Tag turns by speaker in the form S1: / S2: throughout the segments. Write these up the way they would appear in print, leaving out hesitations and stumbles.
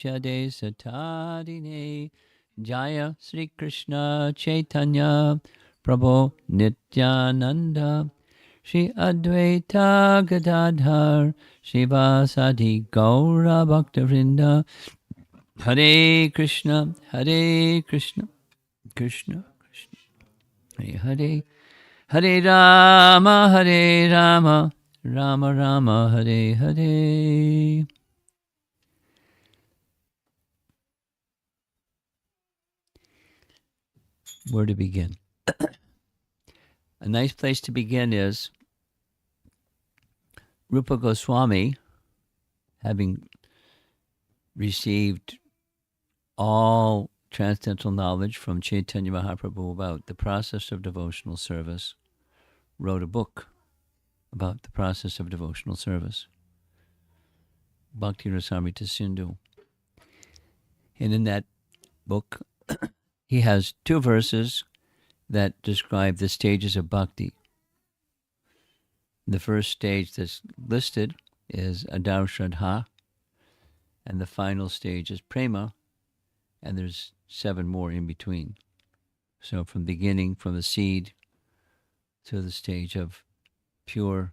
S1: Jade Satadine Jaya Sri Krishna Chaitanya Prabhu Nityananda Shri Advaita Gadadhar Shivasadi Gaura Bhaktavrinda Hare Krishna Hare Krishna Krishna Krishna Hare Hare Hare Rama Hare Rama Rama Rama Hare Hare. Where to begin? A nice place to begin is Rupa Goswami, having received all transcendental knowledge from Chaitanya Mahaprabhu about the process of devotional service, wrote a book about the process of devotional service, Bhakti Rasamrita Sindhu. And in that book, he has two verses that describe the stages of bhakti. The first stage that's listed is Adau Shraddha, and the final stage is Prema, and there's 7 more in between. So from beginning, from the seed to the stage of pure,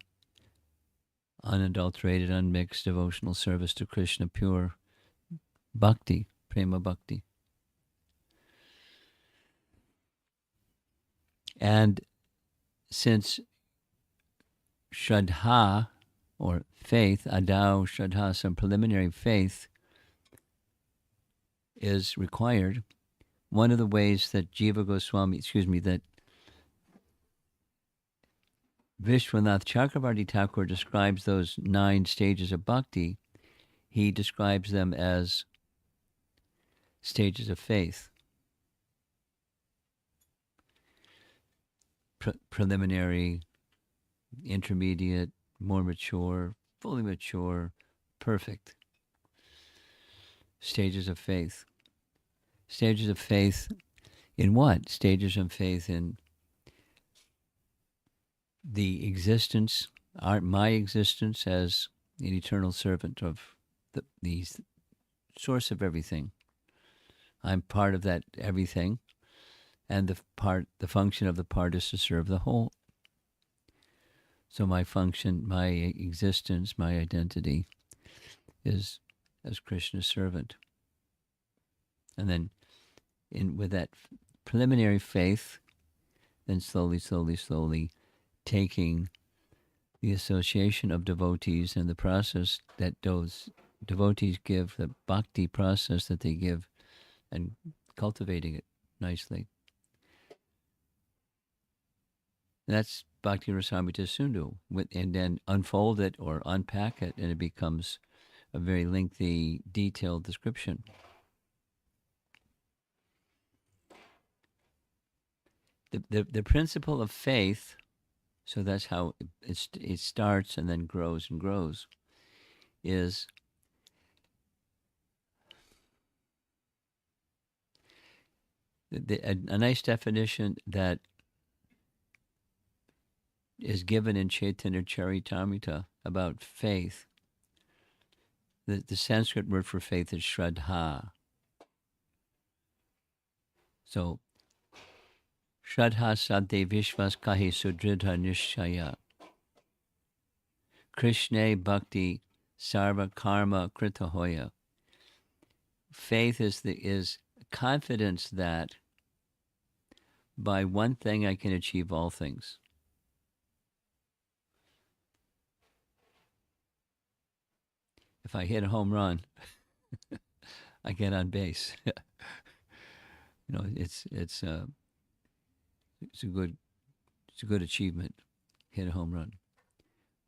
S1: unadulterated, unmixed devotional service to Krishna, pure bhakti, Prema Bhakti. And since Shraddha, or faith, Adau Shraddha, some preliminary faith, is required, one of the ways that that Vishwanath Chakravarti Thakur describes those 9 stages of bhakti, he describes them as stages of faith. Preliminary, intermediate, more mature, fully mature, perfect. Stages of faith. Stages of faith in what? Stages of faith in the existence, my existence as an eternal servant of the source of everything. I'm part of that everything, and the function of the part is to serve the whole. So my function, my existence, my identity is as Krishna's servant. And then with that preliminary faith, then slowly taking the association of devotees and the process that those devotees give, the bhakti process that they give, and cultivating it nicely. That's Bhakti Rasamrita Sindhu, and then unfold it or unpack it, and it becomes a very lengthy, detailed description. The principle of faith, so that's how it starts and then grows and grows, is a nice definition that is given in Chaitanya Charitamrita about faith. The Sanskrit word for faith is Shraddha. So, Shraddha Sadhe Vishwas Kahi Sudridha Nishchaya. Krishna Bhakti Sarva Karma Krita Hoya. Faith is confidence that by one thing I can achieve all things. If I hit a home run, I get on base. It's a good achievement. Hit a home run,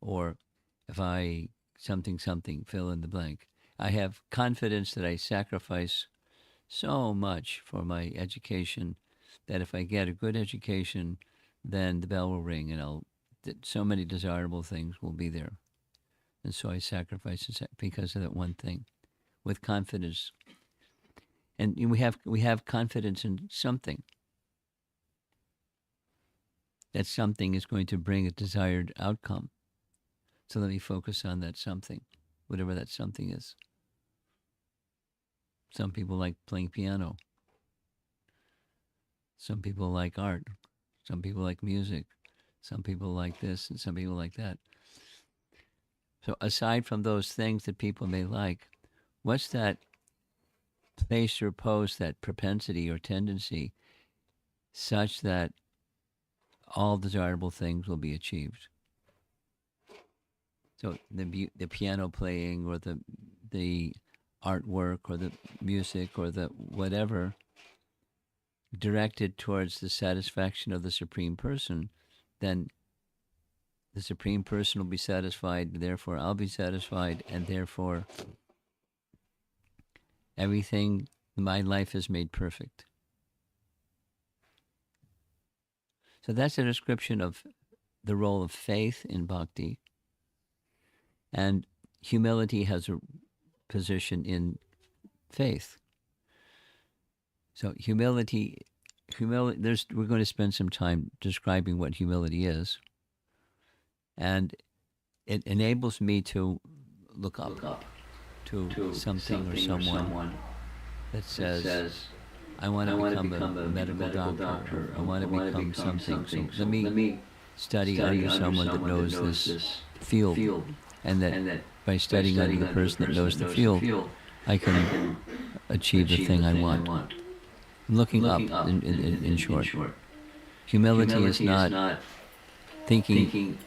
S1: or if I something fill in the blank. I have confidence that I sacrifice so much for my education that if I get a good education, then the bell will ring and so many desirable things will be there. And so I sacrifice because of that one thing with confidence. And we have confidence in something. That something is going to bring a desired outcome. So let me focus on that something, whatever that something is. Some people like playing piano. Some people like art. Some people like music. Some people like this and some people like that. So aside from those things that people may like, what's that place or pose, that propensity or tendency, such that all desirable things will be achieved? So the piano playing or the artwork or the music or the whatever directed towards the satisfaction of the Supreme Person, then the Supreme Person will be satisfied, therefore I'll be satisfied, and therefore everything in my life is made perfect. So that's a description of the role of faith in bhakti. And humility has a position in faith. So humility, we're going to spend some time describing what humility is. And it enables me to look up to something or someone that says, I want to become a medical doctor, or I want to become something. So let me study under someone that knows this field, and that by studying under the person that knows the field, I can achieve the thing I want. Looking up, in short. Humility is not thinking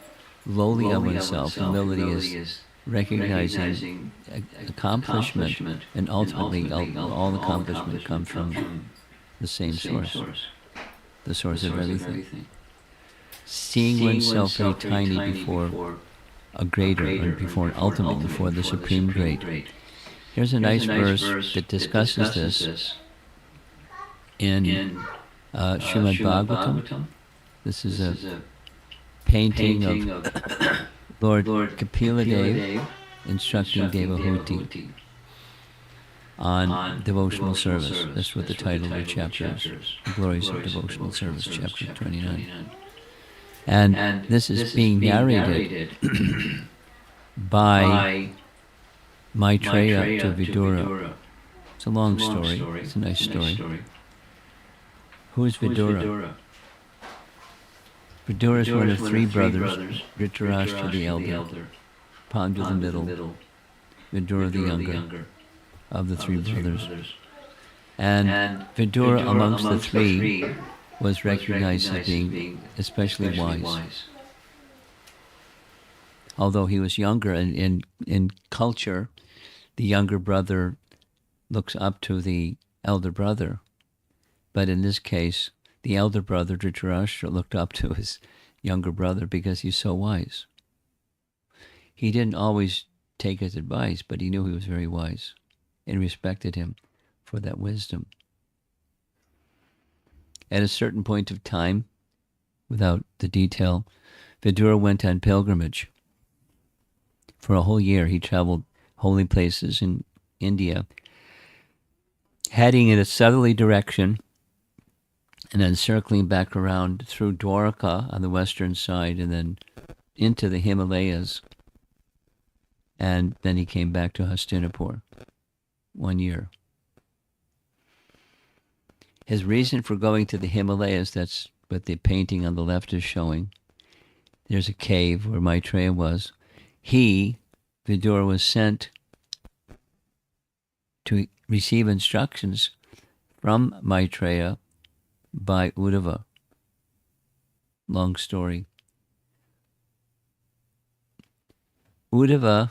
S1: lowly of oneself. Humility is recognizing accomplishment, and ultimately all accomplishment comes from the same source, the source of everything. Seeing oneself very tiny before a greater, and before an ultimate, before the Supreme Great. Here's a nice verse that discusses this in Srimad Bhagavatam. This is a painting of Lord Kapila Dev instructing Devahuti on devotional service. That's what the title of the chapter is. The Glories of Devotional Service, chapter 29. And this is being narrated by Maitreya to Vidura. It's a long story. It's a nice story. Who is Vidura? Vidura is one of three brothers, Dhritarashtra the elder, Pandu the middle, Vidura the younger of the three brothers. And Vidura amongst the three was recognized as being especially wise. Although he was younger, in culture, the younger brother looks up to the elder brother. But in this case, the elder brother, Dhritarashtra, looked up to his younger brother because he's so wise. He didn't always take his advice, but he knew he was very wise and respected him for that wisdom. At a certain point of time, without the detail, Vidura went on pilgrimage. For a whole year, he traveled holy places in India, heading in a southerly direction, and then circling back around through Dwarka on the western side, and then into the Himalayas. And then he came back to Hastinapur 1 year. His reason for going to the Himalayas, that's what the painting on the left is showing. There's a cave where Maitreya was. He, Vidura, was sent to receive instructions from Maitreya by Uddhava. Long story. Uddhava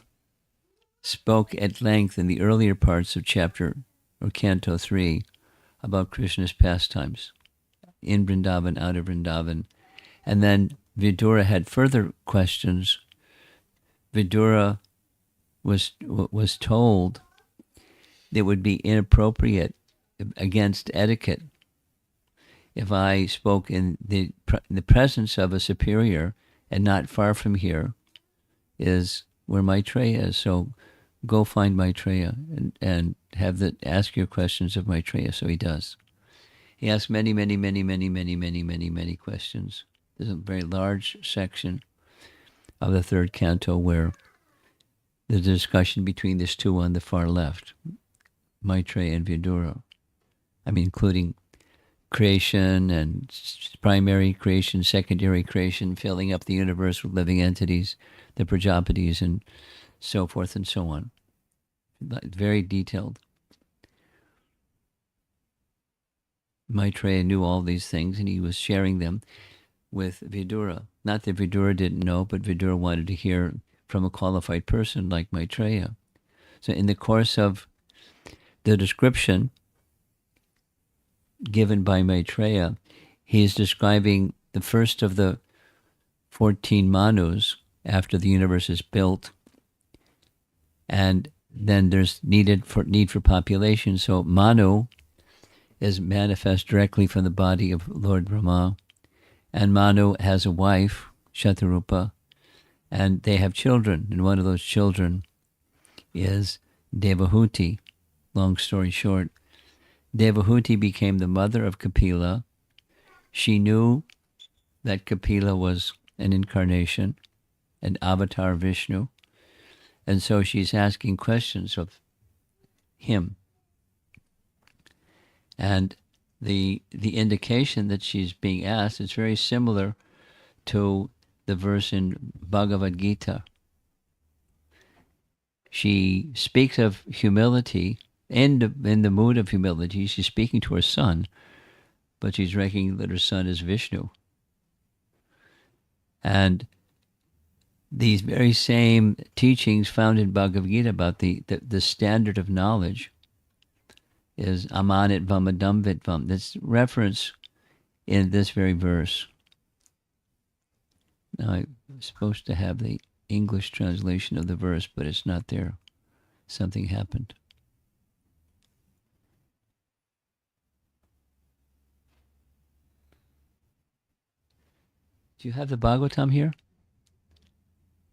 S1: spoke at length in the earlier parts of chapter or canto 3 about Krishna's pastimes in Vrindavan, out of Vrindavan. And then Vidura had further questions. Vidura was told it would be inappropriate, against etiquette, if I spoke in the presence of a superior, and not far from here is where Maitreya is. So go find Maitreya and ask your questions of Maitreya. So he does. He asks many questions. There's a very large section of the third canto where there's a discussion between these two on the far left. Maitreya and Vidura. I mean, including creation and primary creation, secondary creation, filling up the universe with living entities, the Prajapatis, and so forth and so on. Very detailed. Maitreya knew all these things, and he was sharing them with Vidura. Not that Vidura didn't know, but Vidura wanted to hear from a qualified person like Maitreya. So in the course of the description given by Maitreya, he is describing the first of the 14 manus after the universe is built, and then there's need for population. So Manu is manifest directly from the body of Lord Brahma, and Manu has a wife, Shatarupa, and they have children, and one of those children is Devahuti. Long story short, Devahuti became the mother of Kapila. She knew that Kapila was an incarnation, an avatar Vishnu, and so she's asking questions of him. And the indication that she's being asked is very similar to the verse in Bhagavad Gita. She speaks of humility, in the mood of humility. She's speaking to her son, but she's reckoning that her son is Vishnu. And these very same teachings found in Bhagavad Gita about the standard of knowledge is amanit vamadam vitvam. That's reference in this very verse. Now, I'm supposed to have the English translation of the verse, but it's not there. Something happened. Do you have the Bhagavatam here?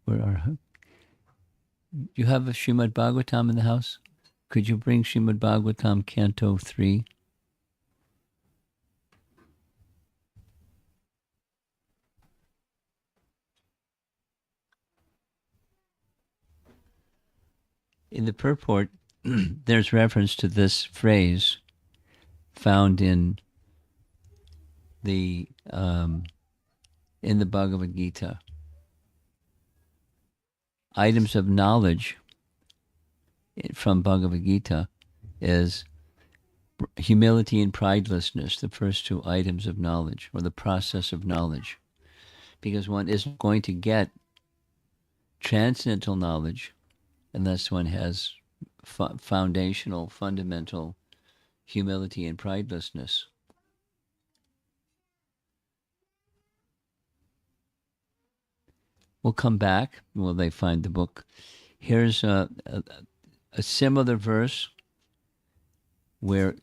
S1: Where are? Do you have a Srimad Bhagavatam in the house? Could you bring Srimad Bhagavatam Canto 3? In the purport, there's reference to this phrase found in the Bhagavad Gita. Items of knowledge from Bhagavad Gita is humility and pridelessness, the first two items of knowledge, or the process of knowledge. Because one isn't going to get transcendental knowledge unless one has fundamental humility and pridelessness. We'll come back when they find the book. Here's a similar verse where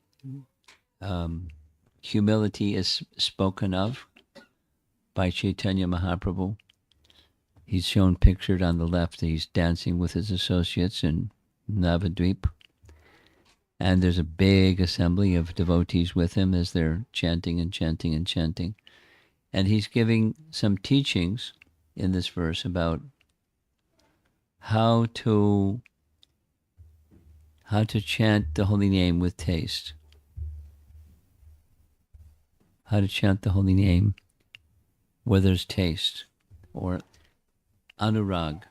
S1: humility is spoken of by Chaitanya Mahaprabhu. He's shown pictured on the left. He's dancing with his associates in Navadvip. And there's a big assembly of devotees with him as they're chanting and chanting and chanting. And he's giving some teachings in this verse about how to chant the holy name with taste. How to chant the holy name where there's taste, or anurag,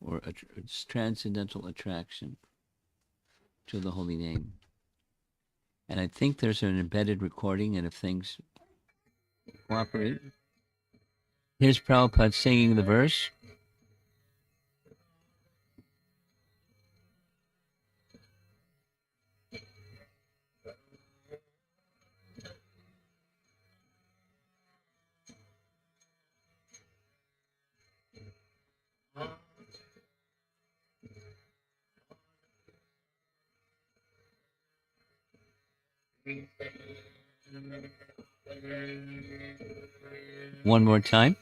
S1: or transcendental attraction to the holy name. And I think there's an embedded recording, and if things cooperate. Here's Prabhupada singing the verse. One more time.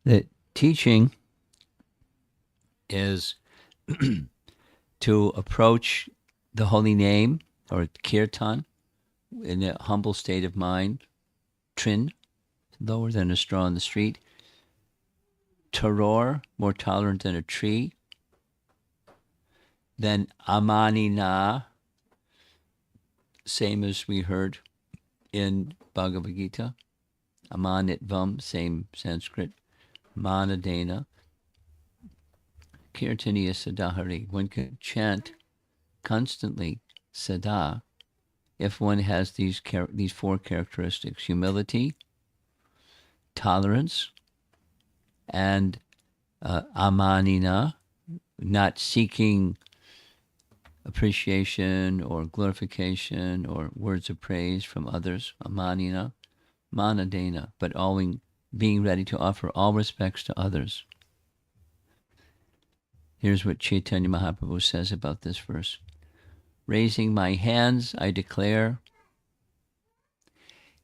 S1: The teaching is to approach the holy name or kirtan in a humble state of mind, trin, lower than a straw in the street, taror, more tolerant than a tree, then amanina, same as we heard in Bhagavad Gita, amanitvam, same Sanskrit, manadena, kirtaniya sadahari. One can chant constantly sada if one has these four characteristics: humility, tolerance, and amanina, not seeking appreciation or glorification or words of praise from others, amanina, manadena, but always being ready to offer all respects to others. Here's what Chaitanya Mahaprabhu says about this verse. Raising my hands, I declare,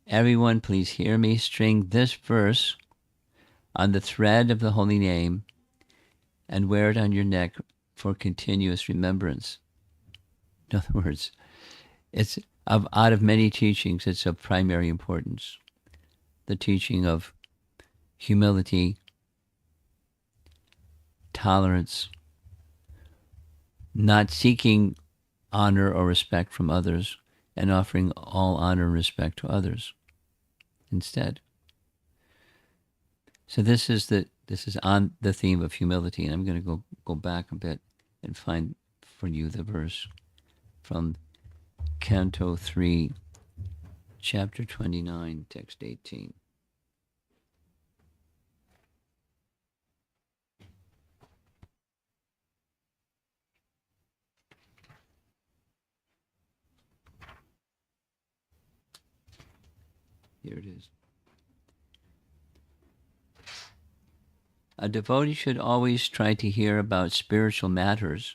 S1: everyone please hear me, string this verse on the thread of the holy name and wear it on your neck for continuous remembrance. In other words, it's out of many teachings, it's of primary importance. The teaching of humility, tolerance, not seeking honor or respect from others, and offering all honor and respect to others instead. So this is on the theme of humility, and I'm going to go back a bit and find for you the verse from Canto 3, Chapter 29, Text 18. Here it is. A devotee should always try to hear about spiritual matters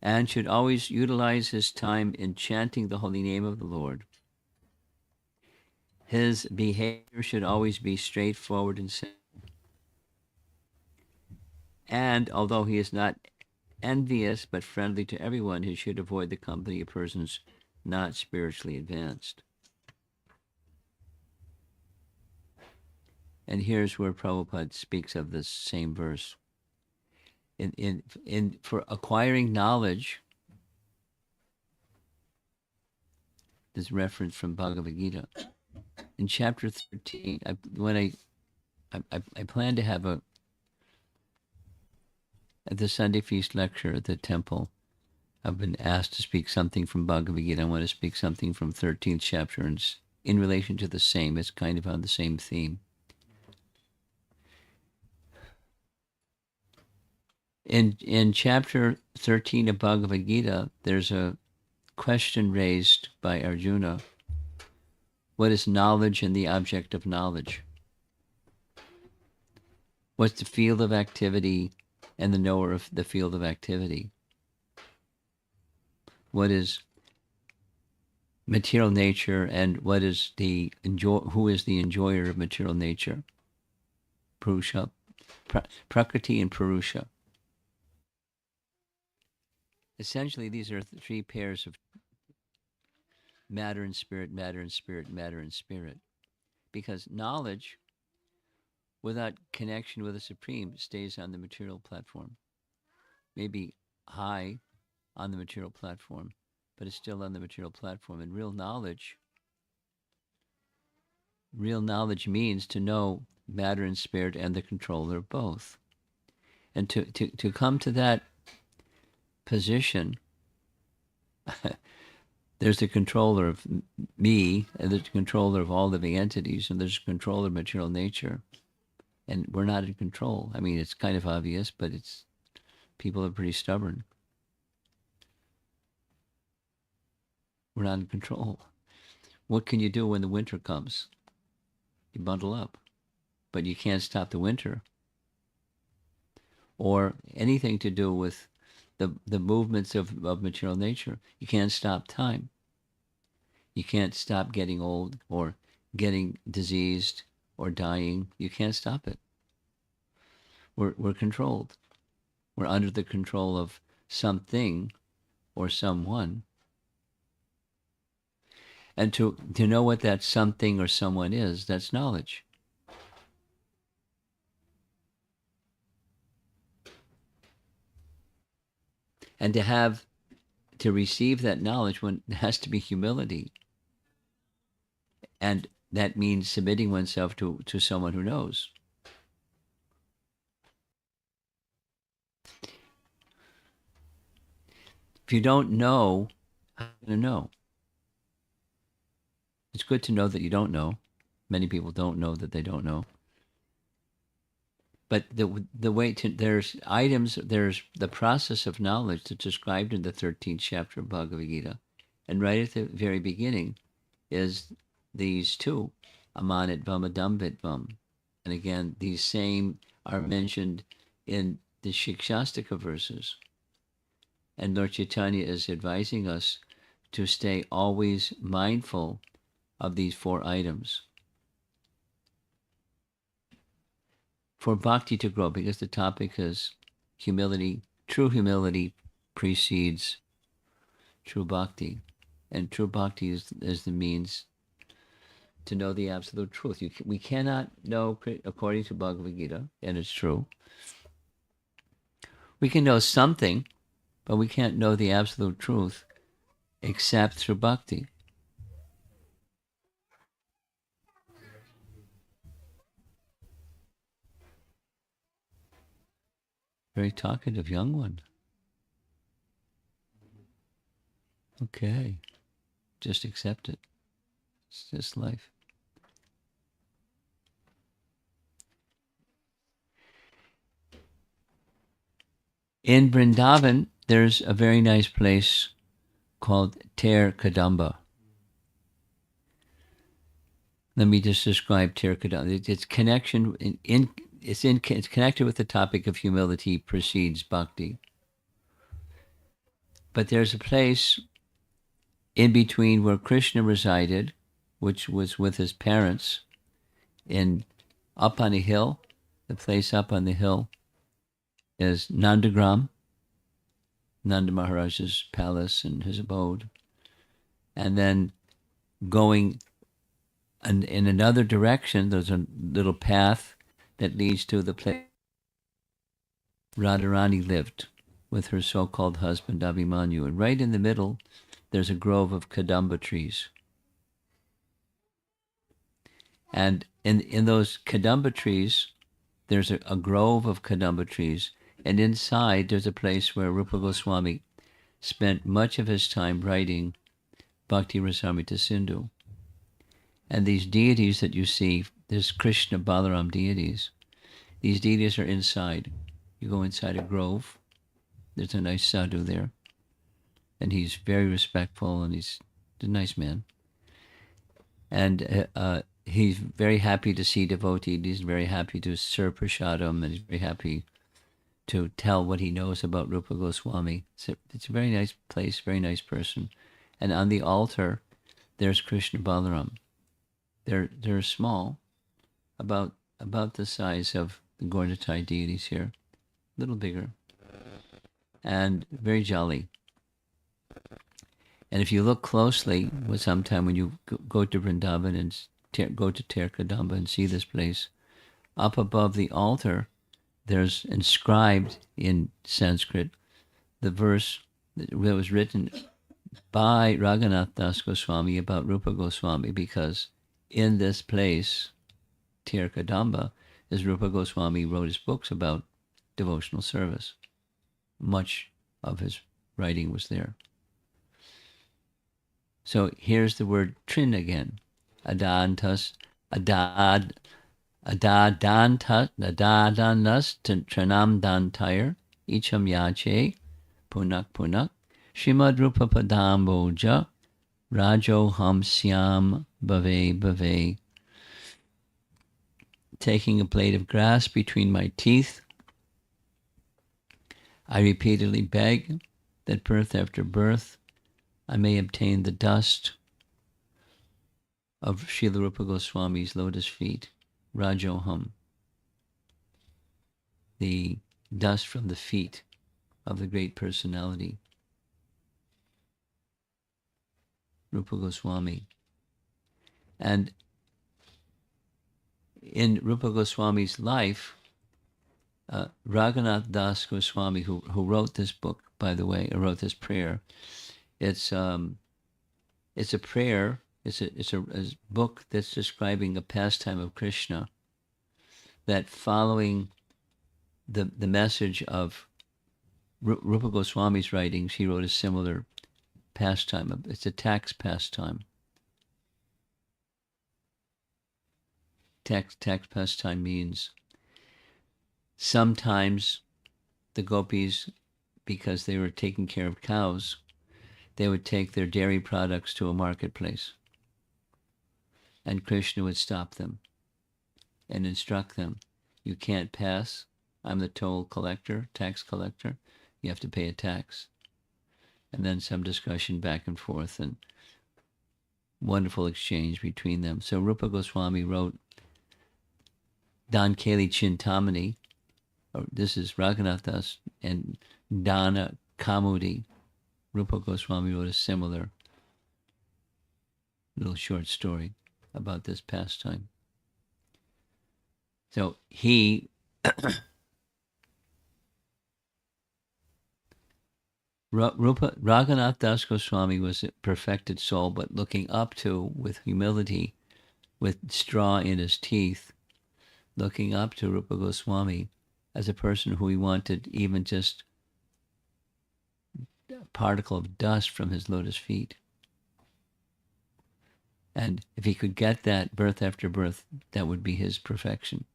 S1: and should always utilize his time in chanting the holy name of the Lord. His behavior should always be straightforward and simple. And although he is not envious but friendly to everyone, he should avoid the company of persons not spiritually advanced. And here's where Prabhupada speaks of this same verse. For acquiring knowledge, this reference from Bhagavad Gita. In chapter 13, I plan to have at the Sunday feast lecture at the temple, I've been asked to speak something from Bhagavad Gita. I want to speak something from 13th chapter, and in relation to the same. It's kind of on the same theme. In chapter 13 of Bhagavad Gita, there's a question raised by Arjuna. What is knowledge and the object of knowledge? What's the field of activity and the knower of the field of activity? What is material nature and what is who is the enjoyer of material nature? Purusha, Prakriti and Purusha. Essentially, these are three pairs of matter and spirit, matter and spirit, matter and spirit. Because knowledge, without connection with the Supreme, stays on the material platform. Maybe high on the material platform, but it's still on the material platform. And real knowledge means to know matter and spirit and the controller of both. And to come to that position, there's the controller of me, and there's the controller of all living entities, and there's the controller of material nature. And we're not in control. I mean, it's kind of obvious, but people are pretty stubborn. We're not in control. What can you do when the winter comes? You bundle up, but you can't stop the winter. or anything to do with the movements of material nature. You can't stop time. You can't stop getting old or getting diseased or dying. You can't stop it. We're controlled. We're under the control of something or someone. And to know what that something or someone is, that's knowledge. And to receive that knowledge, one has to be humility. And that means submitting oneself to someone who knows. If you don't know, how are you going to know? It's good to know that you don't know. Many people don't know that they don't know. But the way to, there's the process of knowledge that's described in the 13th chapter of Bhagavad Gita. And right at the very beginning is these two, amanitvam, adambitvam. And again, these same are mentioned in the Shikshastika verses. And Lord Chaitanya is advising us to stay always mindful of these four items for bhakti to grow, because the topic is humility. True humility precedes true bhakti, and true bhakti is the means to know the absolute truth. We cannot know, according to Bhagavad Gita, and it's true, we can know something, but we can't know the absolute truth except through bhakti. Very talkative young one. Okay. Just accept it. It's just life. In Vrindavan, there's a very nice place called Ter Kadamba. Let me just describe Ter Kadamba. Its connection it's connected with the topic of humility precedes bhakti. But there's a place in between where Krishna resided, which was with his parents, up on a hill. The place up on the hill is Nandagram, Nanda Maharaj's palace and his abode. And then going in another direction, there's a little path that leads to the place Radharani lived with her so-called husband Abhimanyu. And right in the middle, there's a grove of kadamba trees. And in those kadamba trees, there's a grove of kadamba trees. And inside, there's a place where Rupa Goswami spent much of his time writing Bhakti Rasamrita Sindhu. And these deities that you see, there's Krishna Balaram deities. These deities are inside. You go inside a grove. There's a nice sadhu there. And he's very respectful, and he's a nice man. And he's very happy to see devotees. He's very happy to serve prasadam, and he's very happy to tell what he knows about Rupa Goswami. It's a very nice place, very nice person. And on the altar, there's Krishna Balaram. They're small, about the size of the Gauratai deities here, a little bigger, and very jolly. And if you look closely, sometime when you go to Vrindavan and go to Ter Kadamba and see this place, up above the altar, there's inscribed in Sanskrit the verse that was written by Raghunath Das Goswami about Rupa Goswami, because in this place, Ter Kadamba, is Rupa Goswami wrote his books about devotional service. Much of his writing was there. So here's the word trin again. Adadantas tranam dantire icham yache punak Srimad Rupa Padamboja Rajo Ham Syam Bhave. Taking a blade of grass between my teeth, I repeatedly beg that birth after birth I may obtain the dust of Srila Rupa Goswami's lotus feet, Rajoham, the dust from the feet of the great personality, Rupa Goswami. And in Rupa Goswami's life, Raghunath Das Goswami, who wrote this book, by the way, or wrote this prayer, it's a prayer. It's a book that's describing a pastime of Krishna. That following the message of Rupa Goswami's writings, he wrote a similar pastime. It's a tax pastime. Tax pastime means sometimes the gopis, because they were taking care of cows, they would take their dairy products to a marketplace. And Krishna would stop them and instruct them. You can't pass. I'm the toll collector, tax collector. You have to pay a tax. And then some discussion back and forth and wonderful exchange between them. So Rupa Goswami wrote Dan Keli Chintamani. This is Raghunath Das and Dana Kamudi. Rupa Goswami wrote a similar little short story about this pastime. So he Raghunath Das Goswami was a perfected soul, but looking up to, with humility, with straw in his teeth, looking up to Rupa Goswami as a person who he wanted even just a particle of dust from his lotus feet. And if he could get that birth after birth, that would be his perfection.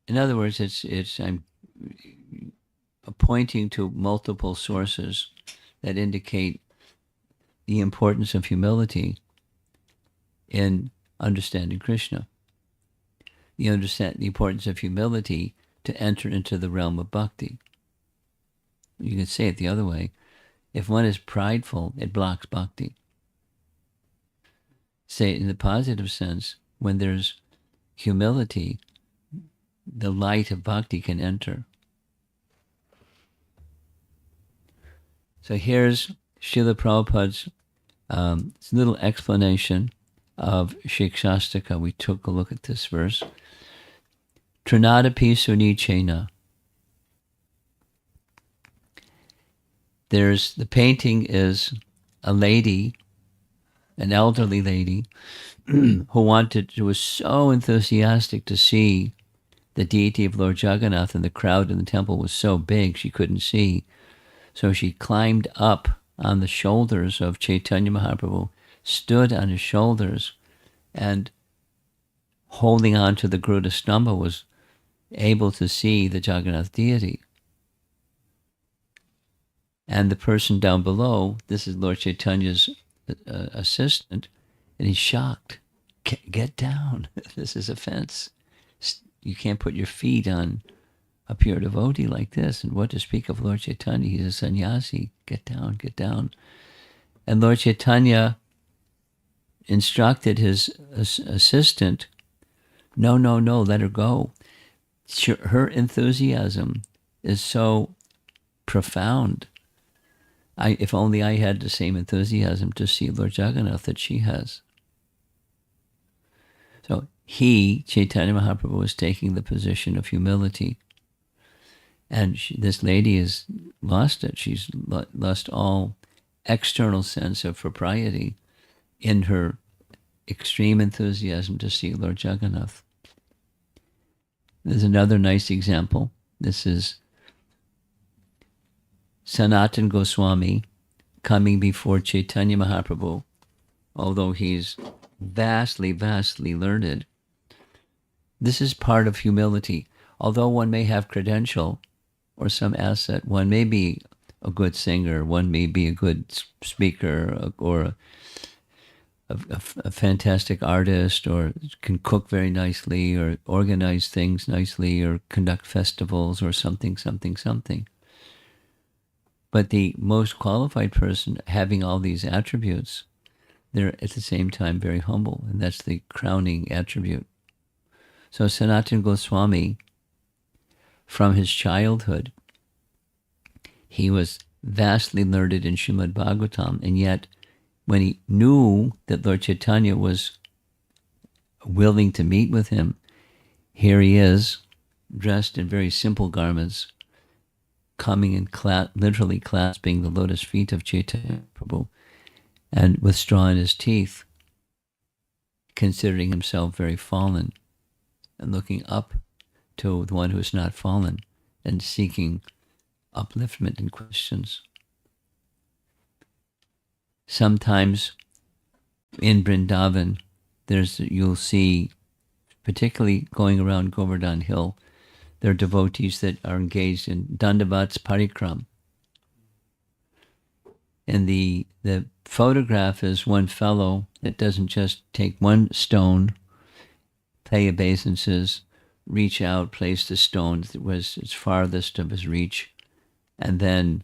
S1: In other words, I'm pointing to multiple sources that indicate the importance of humility in understanding Krishna. The importance of humility to enter into the realm of bhakti. You can say it the other way. If one is prideful, it blocks bhakti. Say it in the positive sense, when there's humility, the light of bhakti can enter. So here's Srila Prabhupada's little explanation of Shikshashtaka. We took a look at this verse. Trinadapi Sunichena. The painting is a lady, an elderly lady, who was so enthusiastic to see the deity of Lord Jagannath, and the crowd in the temple was so big she couldn't see. So she climbed up on the shoulders of Chaitanya Mahaprabhu, stood on his shoulders, and holding on to the Garuda Stamba was able to see the Jagannath deity. And the person down below, this is Lord Chaitanya's assistant, and he's shocked. Get down. This is offense. You can't put your feet on a pure devotee like this. And what to speak of Lord Chaitanya? He's a sannyasi. Get down, get down. And Lord Chaitanya instructed his assistant, no, let her go. Her enthusiasm is so profound. If only I had the same enthusiasm to see Lord Jagannath that she has. So Chaitanya Mahaprabhu, was taking the position of humility. And this lady has lost it. She's lost all external sense of propriety in her extreme enthusiasm to see Lord Jagannath. There's another nice example. This is Sanatan Goswami coming before Chaitanya Mahaprabhu, although he's vastly learned. This is part of humility. Although one may have credential or some asset, one may be a good singer, one may be a good speaker, or a fantastic artist, or can cook very nicely, or organize things nicely, or conduct festivals, or something, something, something. But the most qualified person, having all these attributes, they're at the same time very humble, and that's the crowning attribute. So Sanatana Goswami, from his childhood, he was vastly learned in Srimad Bhagavatam, and yet when he knew that Lord Chaitanya was willing to meet with him, here he is, dressed in very simple garments, coming and literally clasping the lotus feet of Chaitanya Prabhu, and with straw in his teeth, considering himself very fallen, and looking up to the one who is not fallen, and seeking upliftment in questions. Sometimes in Vrindavan, you'll see, particularly going around Govardhan Hill, there are devotees that are engaged in Dandavats Parikram. And the photograph is one fellow that doesn't just take one stone, pay obeisances, reach out, place the stone that was its farthest of his reach, and then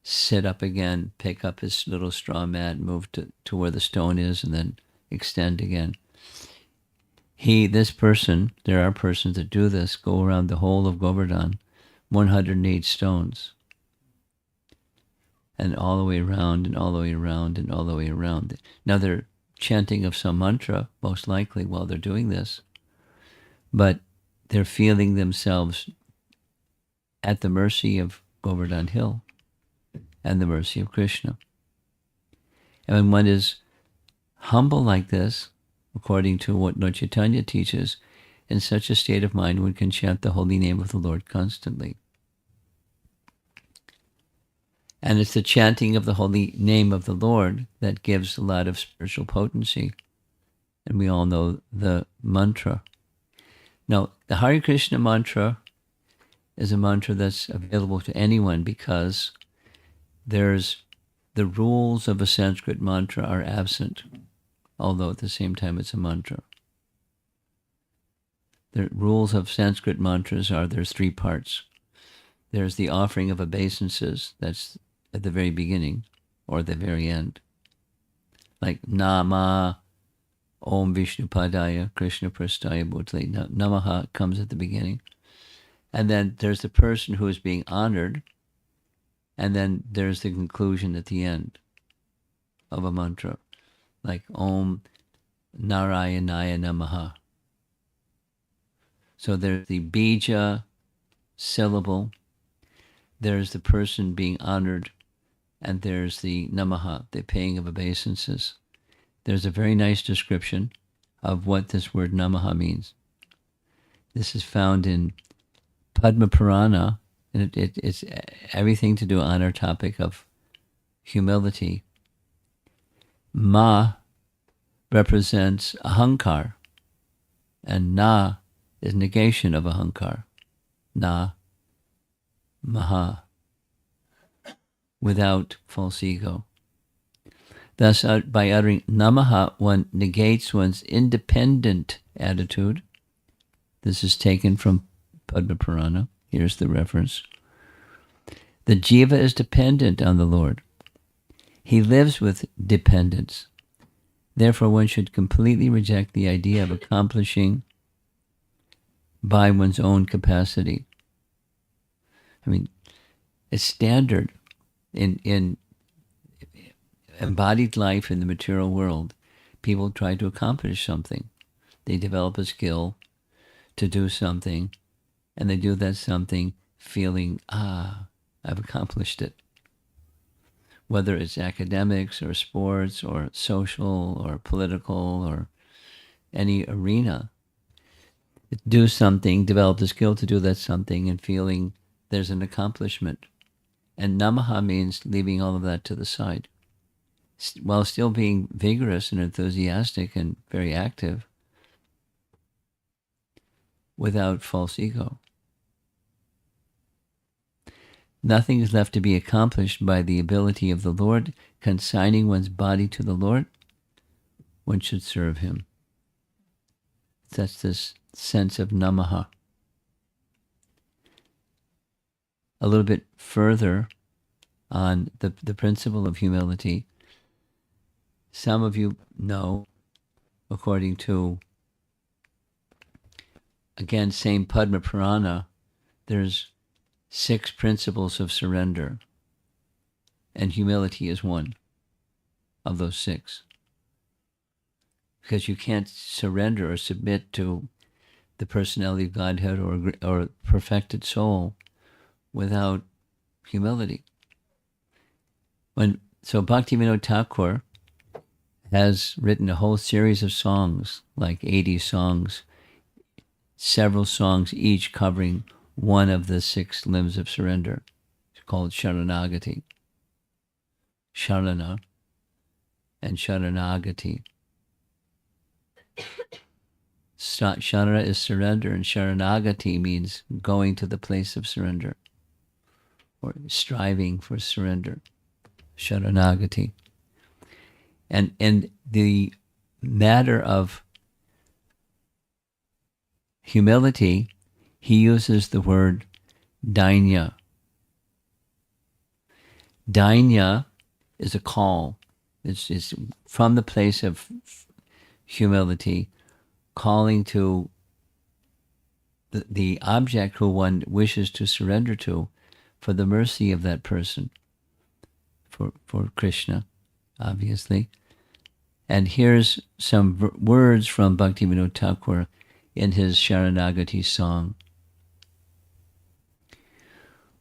S1: sit up again, pick up his little straw mat, move to where the stone is, and then extend again. There are persons that do this, go around the whole of Govardhan, 108 stones, and all the way around, and all the way around, and all the way around. Now they're chanting of some mantra, most likely, while they're doing this, but they're feeling themselves at the mercy of Govardhan Hill and the mercy of Krishna. And when one is humble like this, according to what Lord Chaitanya teaches, in such a state of mind, one can chant the holy name of the Lord constantly. And it's the chanting of the holy name of the Lord that gives a lot of spiritual potency. And we all know the mantra. Now, the Hare Krishna mantra is a mantra that's available to anyone, because the rules of a Sanskrit mantra are absent, although at the same time it's a mantra. The rules of Sanskrit mantras there's three parts. There's the offering of obeisances, that's at the very beginning or the very end. Like namaha, Om Vishnu Padaya, Krishna Prastaya Bhutale, namaha comes at the beginning. And then there's the person who is being honored, and then there's the conclusion at the end of a mantra, like Om Narayanaya Namaha. So there's the bija syllable, there's the person being honored, and there's the namaha, the paying of obeisances. There's a very nice description of what this word namaha means. This is found in Padma Purana, and it's everything to do on our topic of humility. Ma represents ahankar, and na is negation of ahankar. Na, maha, without false ego. Thus, by uttering namaha, one negates one's independent attitude. This is taken from Padma Purana. Here's the reference. The jiva is dependent on the Lord. He lives with dependence. Therefore, one should completely reject the idea of accomplishing by one's own capacity. I mean, it's standard in embodied life in the material world. People try to accomplish something. They develop a skill to do something, and they do that something feeling, I've accomplished it. Whether it's academics or sports or social or political or any arena. Do something, develop the skill to do that something, and feeling there's an accomplishment. And namaha means leaving all of that to the side, while still being vigorous and enthusiastic and very active, without false ego. Nothing is left to be accomplished by the ability of the Lord. Consigning one's body to the Lord one should serve him. That's this sense of namaha. A little bit further on the principle of humility, some of you know, according to, again, same Padma Purana, there's 6 principles of surrender, and humility is one of those 6. Because you can't surrender or submit to the personality of Godhead or perfected soul without humility. So Bhaktivinoda Thakur has written a whole series of songs, like 80 songs, several songs each covering one of the 6 limbs of surrender. It's called Sharanagati. Sharana and Sharanagati. Sharana is surrender, and Sharanagati means going to the place of surrender or striving for surrender. Sharanagati. And the matter of humility, he uses the word dainya. Dainya is a call. It's from the place of humility, calling to the object who one wishes to surrender to for the mercy of that person, for Krishna, obviously. And here's some words from Bhaktivinoda Thakur in his Sharanagati song.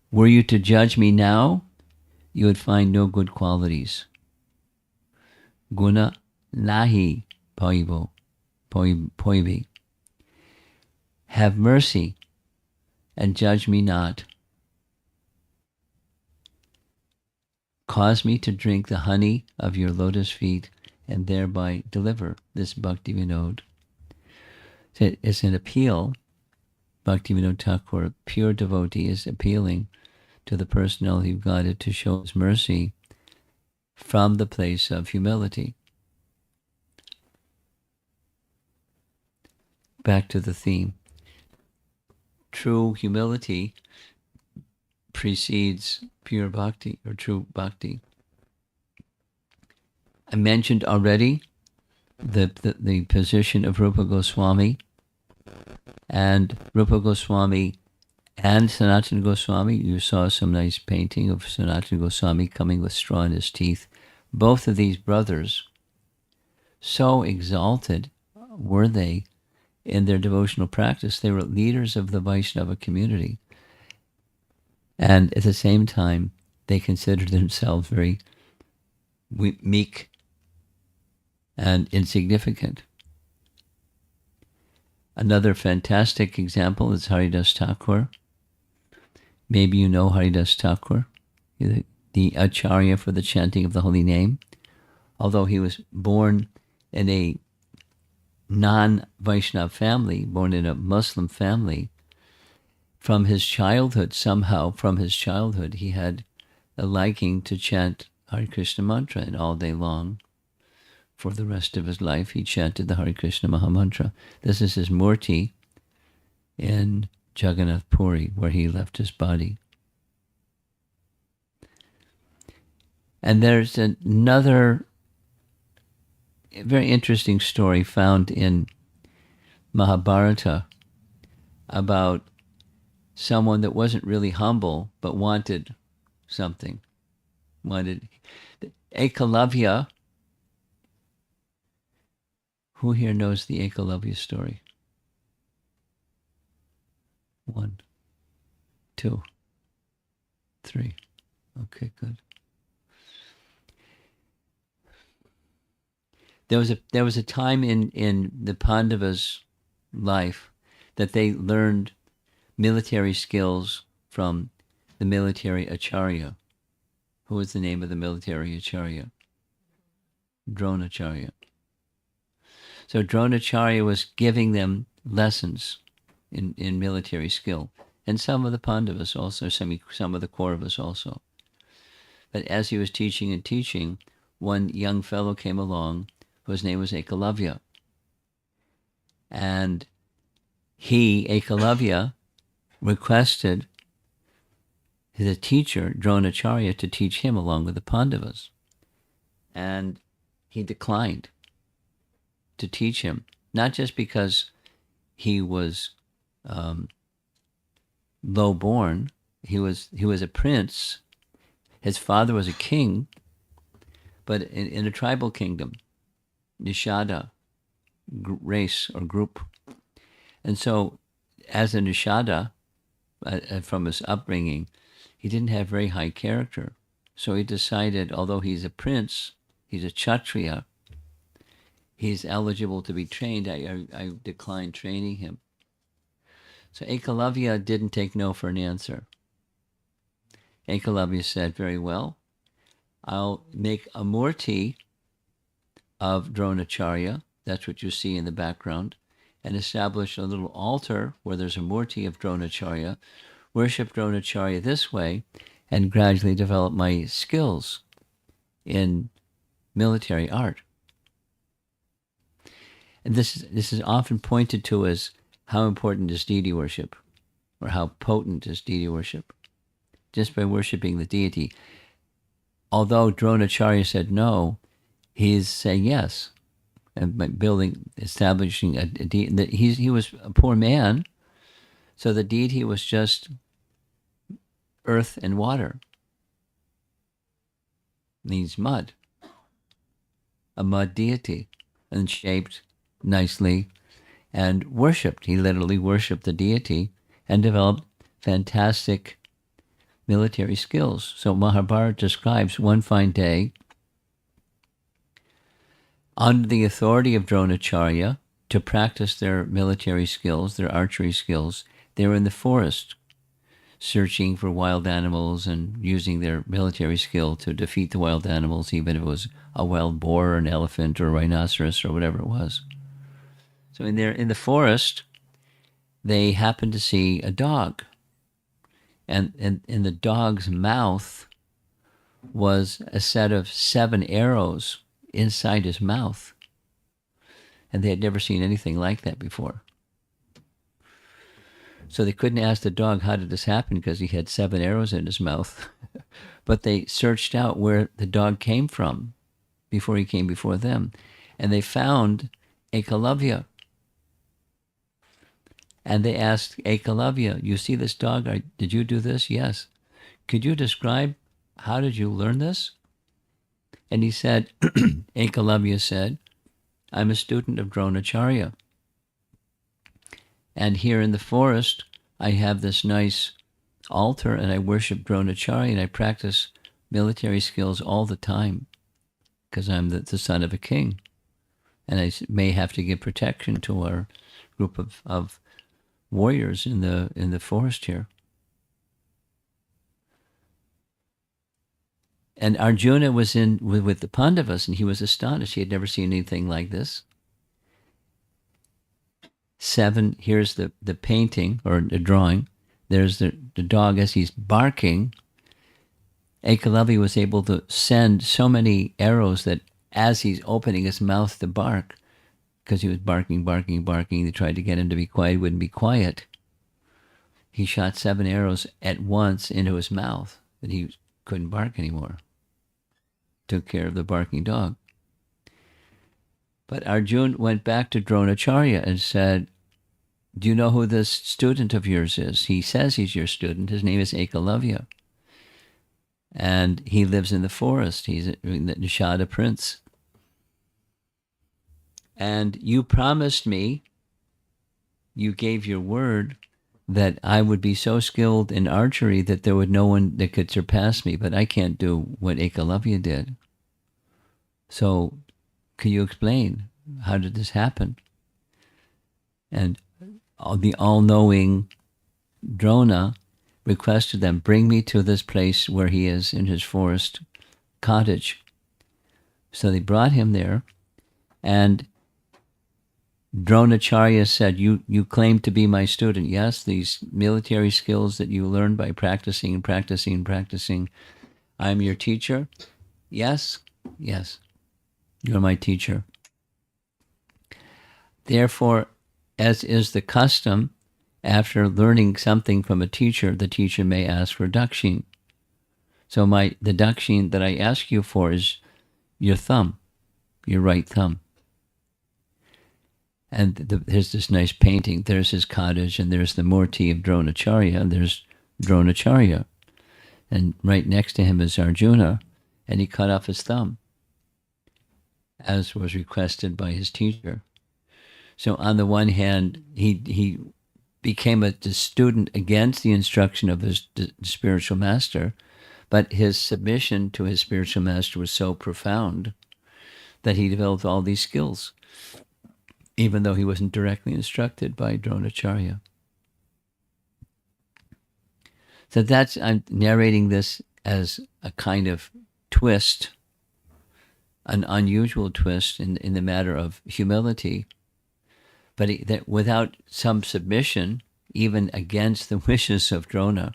S1: Were you to judge me now, you would find no good qualities. Guna nahi poibi. Have mercy and judge me not. Cause me to drink the honey of your lotus feet and thereby deliver this Bhakti Vinod. It's an appeal. Bhakti Vinod Thakur, pure devotee, is appealing to the personality of Godhead to show his mercy from the place of humility. Back to the theme. True humility precedes pure bhakti or true bhakti. I mentioned already the position of Rupa Goswami, and Rupa Goswami and Sanatana Goswami. You saw some nice painting of Sanatana Goswami coming with straw in his teeth. Both of these brothers, so exalted were they in their devotional practice. They were leaders of the Vaishnava community. And at the same time, they considered themselves very meek and insignificant. Another fantastic example is Haridas Thakur. Maybe you know Haridas Thakur, the Acharya for the chanting of the holy name. Although he was born in a non-Vaishnava family, born in a Muslim family, from his childhood, he had a liking to chant Hare Krishna mantra, and all day long, for the rest of his life, he chanted the Hare Krishna Maha Mantra. This is his murti in Jagannath Puri, where he left his body. And there's another very interesting story found in Mahabharata about someone that wasn't really humble but wanted something. Ekalavya. Who here knows the Ekalavya story? 1, 2, 3. Okay, good. There was a time in the Pandavas' life that they learned military skills from the military acharya. Who was the name of the military acharya? Dronacharya. So Dronacharya was giving them lessons in military skill, and some of the Pandavas also, some of the Kauravas also. But as he was teaching, one young fellow came along whose name was Ekalavya. And he, Ekalavya, requested the teacher, Dronacharya, to teach him along with the Pandavas. And he declined to teach him, not just because he was low-born. He was a prince. His father was a king, but in a tribal kingdom, Nishada race or group. And so, as a Nishada, from his upbringing, he didn't have very high character. So he decided, although he's a prince, he's a Kshatriya, he's eligible to be trained, I declined training him. So Ekalavya didn't take no for an answer. Ekalavya said, very well, I'll make a murti of Dronacharya, that's what you see in the background, and establish a little altar where there's a murti of Dronacharya, worship Dronacharya this way, and gradually develop my skills in military art. And this is often pointed to as how important is deity worship, or how potent is deity worship, just by worshiping the deity. Although Dronacharya said no, he's saying yes, and by establishing a deity. He was a poor man, so the deity was just earth and water. Means mud. A mud deity, and shaped nicely, and worshipped. He literally worshipped the deity and developed fantastic military skills. So Mahabharata describes one fine day, under the authority of Dronacharya, to practice their military skills, their archery skills, they were in the forest, searching for wild animals and using their military skill to defeat the wild animals, even if it was a wild boar or an elephant or a rhinoceros or whatever it was. So in the forest, they happened to see a dog. And in the dog's mouth was a set of 7 arrows inside his mouth. And they had never seen anything like that before. So they couldn't ask the dog, how did this happen? Because he had 7 arrows in his mouth. But they searched out where the dog came from before he came before them. And they found Ekalavya. And they asked Ekalavya, you see this dog? Did you do this? Yes. Could you describe, how did you learn this? And he said, Ekalavya said, I'm a student of Dronacharya. And here in the forest, I have this nice altar, and I worship Dronacharya, and I practice military skills all the time, because I'm the son of a king. And I may have to give protection to our group of warriors in the forest here. And Arjuna was with the Pandavas, and he was astonished. He had never seen anything like this. 7, here's the painting or the drawing. There's the dog as he's barking. Ekalavya was able to send so many arrows that as he's opening his mouth to bark, because he was barking, they tried to get him to be quiet, he wouldn't be quiet. He shot 7 arrows at once into his mouth, that he couldn't bark anymore. Took care of the barking dog. But Arjuna went back to Dronacharya and said, do you know who this student of yours is? He says he's your student. His name is Ekalavya. And he lives in the forest. He's the Nishada prince. And you promised me, you gave your word, that I would be so skilled in archery that there would no one that could surpass me, but I can't do what Ekalavya did. So, can you explain, how did this happen? And the all-knowing Drona requested them, bring me to this place where he is in his forest cottage. So they brought him there, and Dronacharya said, you claim to be my student. Yes, these military skills that you learned by practicing and practicing and practicing. I'm your teacher. Yes, you're my teacher. Therefore, as is the custom, after learning something from a teacher, the teacher may ask for dakshin. So the dakshin that I ask you for is your thumb, your right thumb. And there's this nice painting. There's his cottage, and there's the Murti of Dronacharya, and there's Dronacharya. And right next to him is Arjuna, and he cut off his thumb, as was requested by his teacher. So on the one hand, he became a student against the instruction of his spiritual master, but his submission to his spiritual master was so profound that he developed all these skills, even though he wasn't directly instructed by Dronacharya. So I'm narrating this as a kind of twist, an unusual twist in the matter of humility, but that without some submission, even against the wishes of Drona,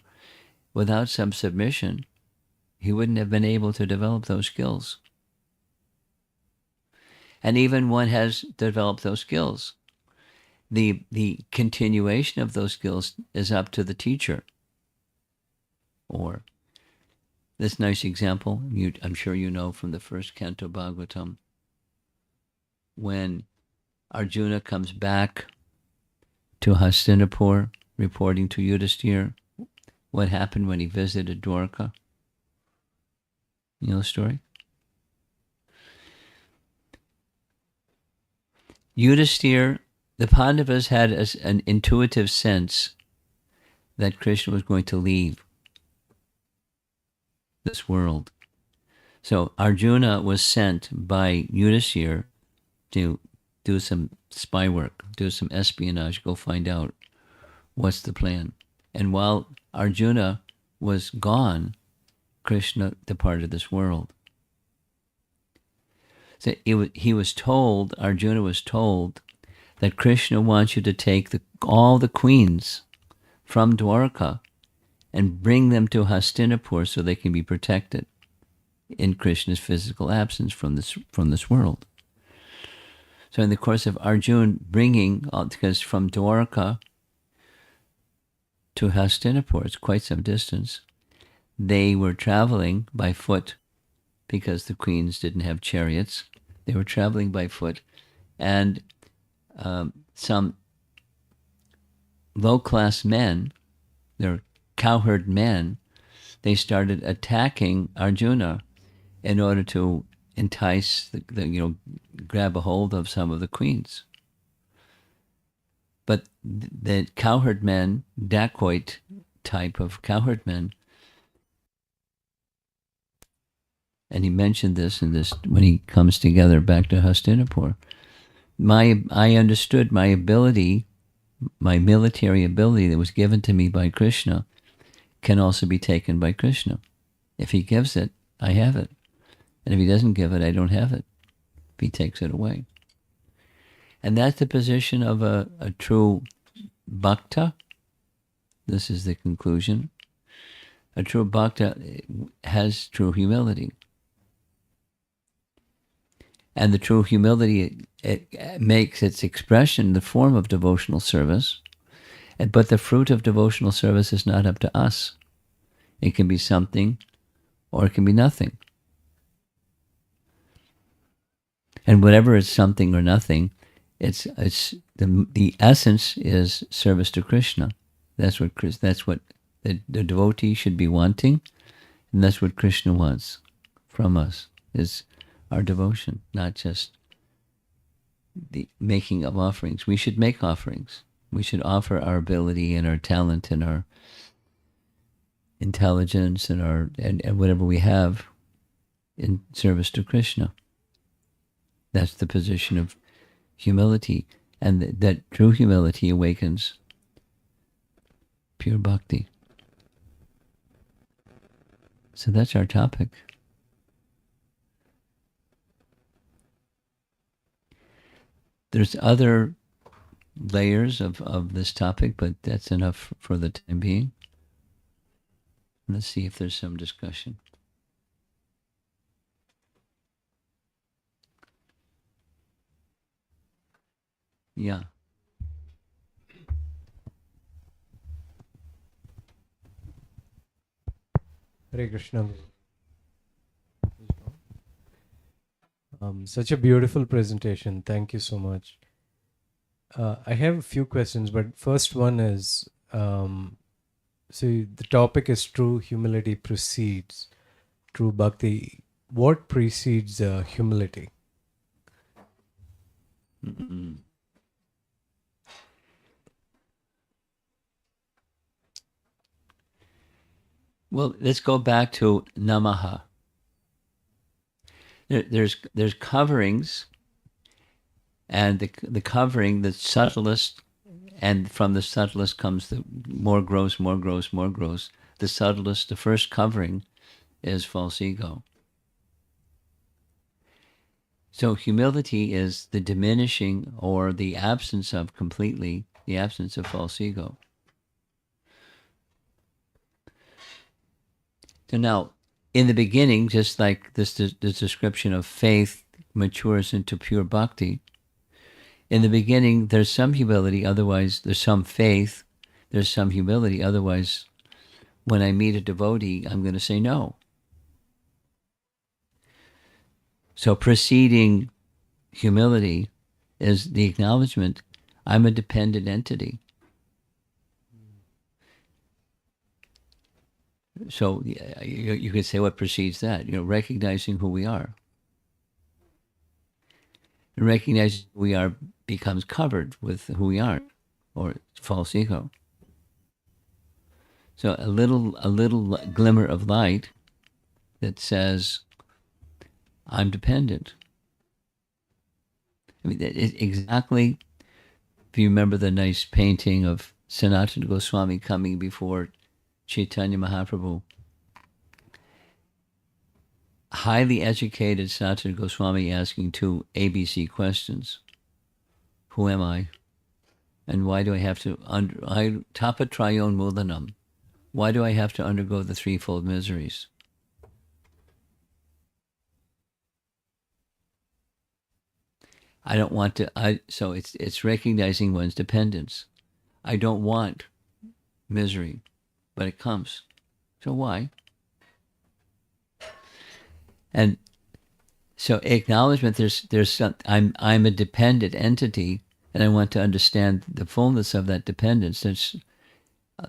S1: without some submission, he wouldn't have been able to develop those skills. And even one has developed those skills, the continuation of those skills is up to the teacher. Or this nice example, I'm sure you know from the first canto Bhagavatam, when Arjuna comes back to Hastinapur, reporting to Yudhisthira what happened when he visited Dwarka. You know the story? Yudhisthira, the Pandavas had an intuitive sense that Krishna was going to leave this world. So Arjuna was sent by Yudhisthira to do some spy work, do some espionage, go find out what's the plan. And while Arjuna was gone, Krishna departed this world. So Arjuna was told that Krishna wants you to take all the queens from Dwarka and bring them to Hastinapur so they can be protected in Krishna's physical absence from this world. So in the course of Arjuna bringing, because from Dwarka to Hastinapur, it's quite some distance, they were traveling by foot because the queens didn't have chariots. They were traveling by foot, and some low-class men, they're cowherd men, they started attacking Arjuna in order to entice, grab a hold of some of the queens. But the cowherd men, dacoit type of cowherd men, and he mentioned this when he comes together back to Hastinapur. I understood my ability, my military ability that was given to me by Krishna can also be taken by Krishna. If he gives it, I have it. And if he doesn't give it, I don't have it. If he takes it away. And that's the position of a true bhakta. This is the conclusion. A true bhakta has true humility. And the true humility, it makes its expression in the form of devotional service. But the fruit of devotional service is not up to us. It can be something or it can be nothing. And whatever is something or nothing, it's the essence is service to Krishna. That's what the devotee should be wanting, and that's what Krishna wants from us, is our devotion, not just the making of offerings. We should make offerings. We should offer our ability and our talent and our intelligence and whatever we have in service to Krishna. That's the position of humility, and that true humility awakens pure bhakti. So that's our topic. There's other layers of this topic, but that's enough for the time being. Let's see if there's some discussion. Yeah.
S2: Hare Krishna. Such a beautiful presentation. Thank you so much. I have a few questions, but first one is, so the topic is true humility precedes true bhakti. What precedes humility?
S1: Mm-mm. Well, let's go back to namaha. There's coverings, and the covering, the subtlest, and from the subtlest comes the more gross, more gross, more gross. The subtlest, the first covering, is false ego. So humility is the diminishing or the absence of completely, the absence of false ego. So now, in the beginning, just like this description of faith matures into pure bhakti, in the beginning there's some humility, otherwise there's some faith, there's some humility, otherwise when I meet a devotee, I'm going to say no. So preceding humility is the acknowledgement I'm a dependent entity. So you could say what precedes that, recognizing who we are. And recognizing who we are becomes covered with who we aren't, or false ego. So a little glimmer of light that says, I'm dependent. I mean, exactly, if you remember the nice painting of Sanatana Goswami coming before Chaitanya Mahaprabhu, highly educated Sanatana Goswami asking two ABC questions. Who am I? And why do I have to, tapatrayon mulanam, why do I have to undergo the threefold miseries? I don't want to, so it's recognizing one's dependence. I don't want misery, but it comes. So why? And so acknowledgement, there's some, I'm a dependent entity, and I want to understand the fullness of that dependence. There's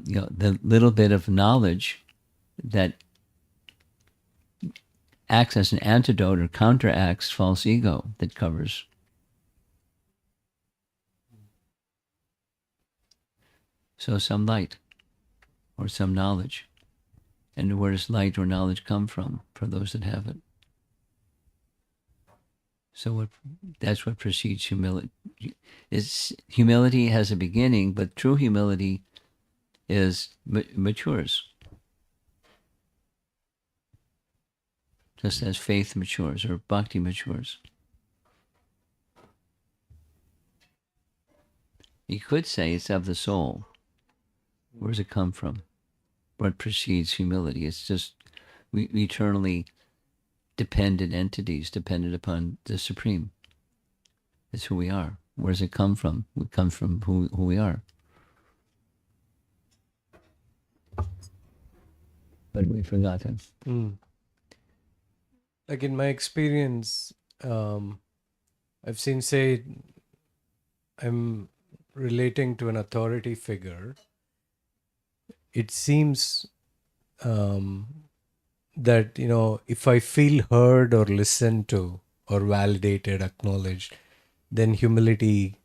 S1: the little bit of knowledge that acts as an antidote or counteracts false ego that covers. So some light or some knowledge. And where does light or knowledge come from for those that have it? So that's what precedes humility. Humility has a beginning, but true humility matures, just as faith matures or bhakti matures. You could say it's of the soul. Where does it come from? What precedes humility? It's just we eternally dependent entities, dependent upon the Supreme. It's who we are. Where does it come from? It comes from who we are. But we've forgotten.
S2: Like in my experience, I've seen, say, I'm relating to an authority figure. It seems that, if I feel heard or listened to or validated, acknowledged, then humility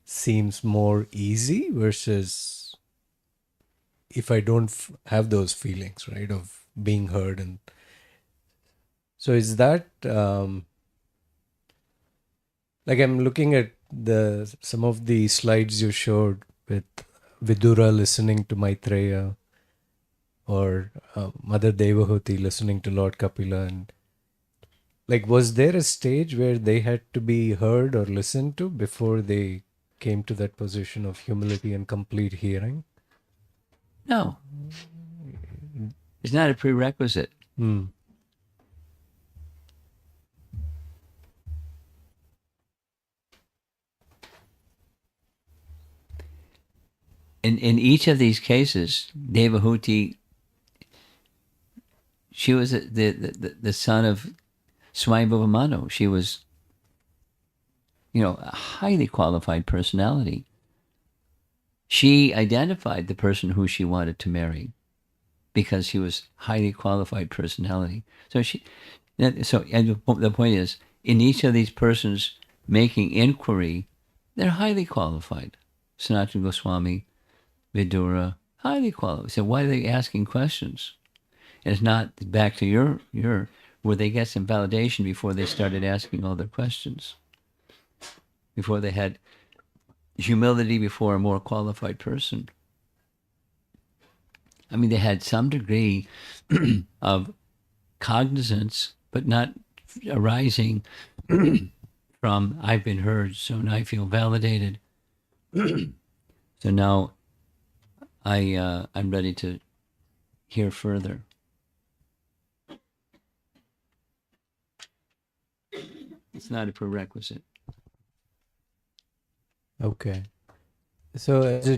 S2: seems more easy versus if I don't have those feelings, right, of being heard. And so is that, like I'm looking at some of the slides you showed with Vidura listening to Maitreya, or Mother Devahuti listening to Lord Kapila, and like, was there a stage where they had to be heard or listened to before they came to that position of humility and complete hearing?
S1: No, it's not a prerequisite. in each of these cases, Devahuti, she was the son of Swayambhuva Manu. She was, a highly qualified personality. She identified the person who she wanted to marry because he was highly qualified personality. So and the point is, in each of these persons making inquiry, they're highly qualified. Sanatana Goswami, Vidura, highly qualified. So why are they asking questions? And it's not back to your where they get some validation before they started asking all their questions. Before they had humility before a more qualified person. I mean, they had some degree of cognizance, but not arising from I've been heard, so now I feel validated. So now I'm ready to hear further. It's not a prerequisite.
S2: Okay. So as a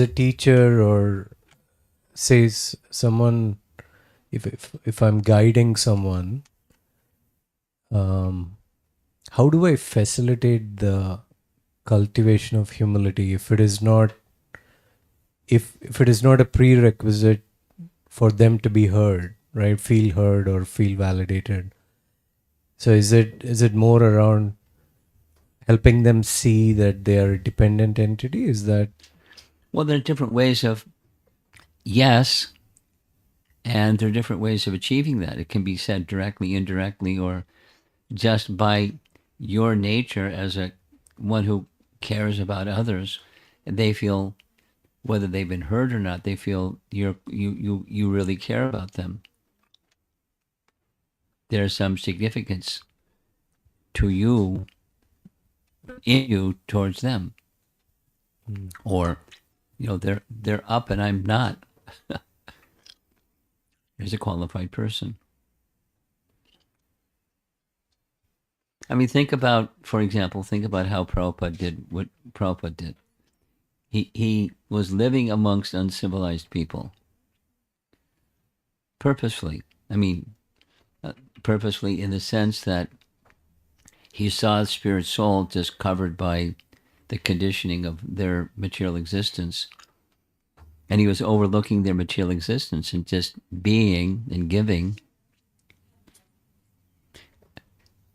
S2: teacher, or says someone, if I'm guiding someone, how do I facilitate the cultivation of humility if it is not a prerequisite for them to be heard, right? Feel heard or feel validated. So is it more around helping them see that they are a dependent entity? Is that?
S1: Well, there are different ways of yes, and there are different ways of achieving that. It can be said directly, indirectly, or just by your nature as one who cares about others. They feel, whether they've been heard or not, they feel you really care about them. There's some significance to you, in you, towards them. Or, they're up and I'm not. There's a qualified person. I mean, for example, think about how Prabhupada did what Prabhupada did. He was living amongst uncivilized people. Purposefully. I mean, purposely in the sense that he saw the spirit soul just covered by the conditioning of their material existence. And he was overlooking their material existence and just being and giving.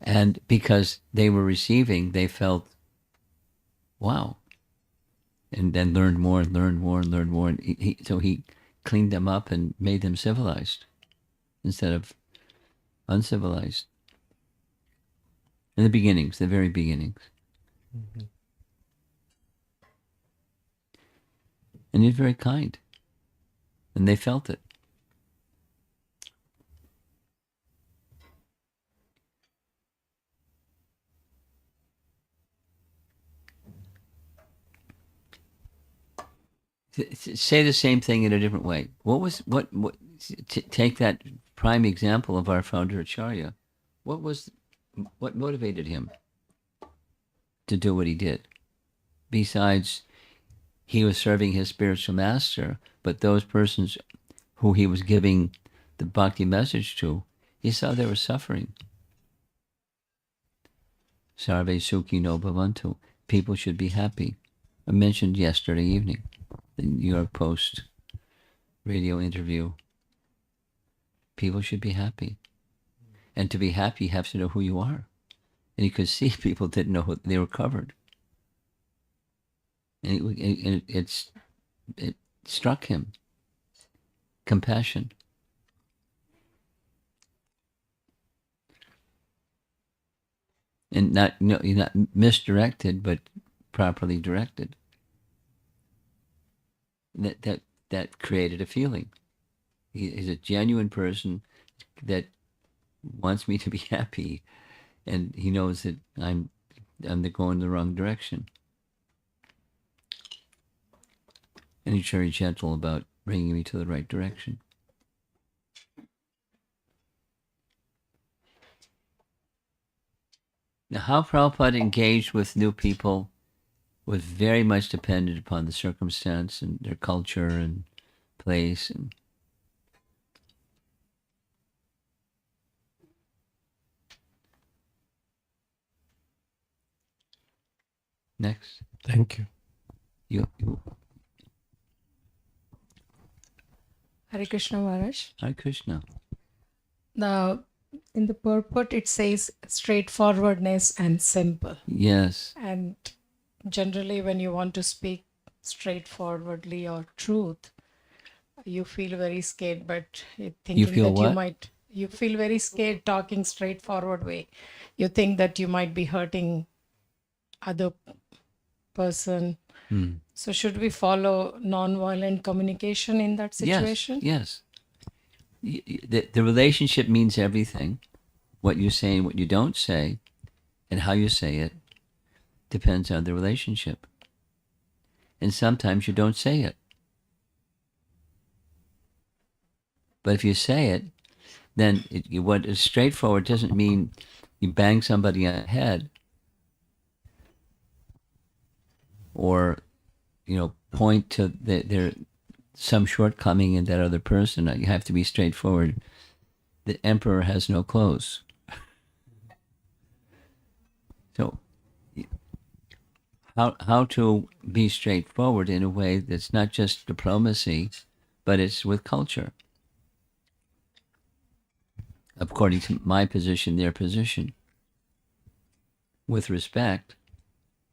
S1: And because they were receiving, they felt, wow. And then learned more and learned more and learned more. And so he cleaned them up and made them civilized instead of uncivilized. In the beginnings, the very beginnings. Mm-hmm. And he's very kind. And they felt it. Say the same thing in a different way. Take that prime example of our founder Acharya. What motivated him to do what he did? Besides, he was serving his spiritual master, but those persons who he was giving the bhakti message to, he saw they were suffering. Sarve sukhino bhavantu. People should be happy. I mentioned yesterday evening, the New York Post radio interview. People should be happy. And to be happy, you have to know who you are. And you could see people didn't know they were covered. And it struck him. Compassion. And you're not misdirected, but properly directed. That created a feeling. He's a genuine person that wants me to be happy, and he knows that I'm going the wrong direction. And he's very gentle about bringing me to the right direction. Now, how Prabhupada engaged with new people was very much dependent upon the circumstance and their culture and place. And next,
S2: Thank you.
S1: you
S3: Hare Krishna Maharaj.
S1: Hare Krishna.
S3: In the purport it says straightforwardness and simple.
S1: Yes.
S3: And generally when you want to speak straightforwardly or truth, you feel very scared, but thinking
S1: feel
S3: that
S1: what?
S3: you feel very scared talking straightforward way. You think that you might be hurting other person. So should we follow non-violent communication in that situation?
S1: Yes. The relationship means everything. What you say and what you don't say, and how you say it, depends on the relationship. And sometimes you don't say it. But if you say it, then what is straightforward doesn't mean you bang somebody on the head or, point to their some shortcoming in that other person. You have to be straightforward. The emperor has no clothes. So how to be straightforward in a way that's not just diplomacy, but it's with culture. According to my position, their position. With respect,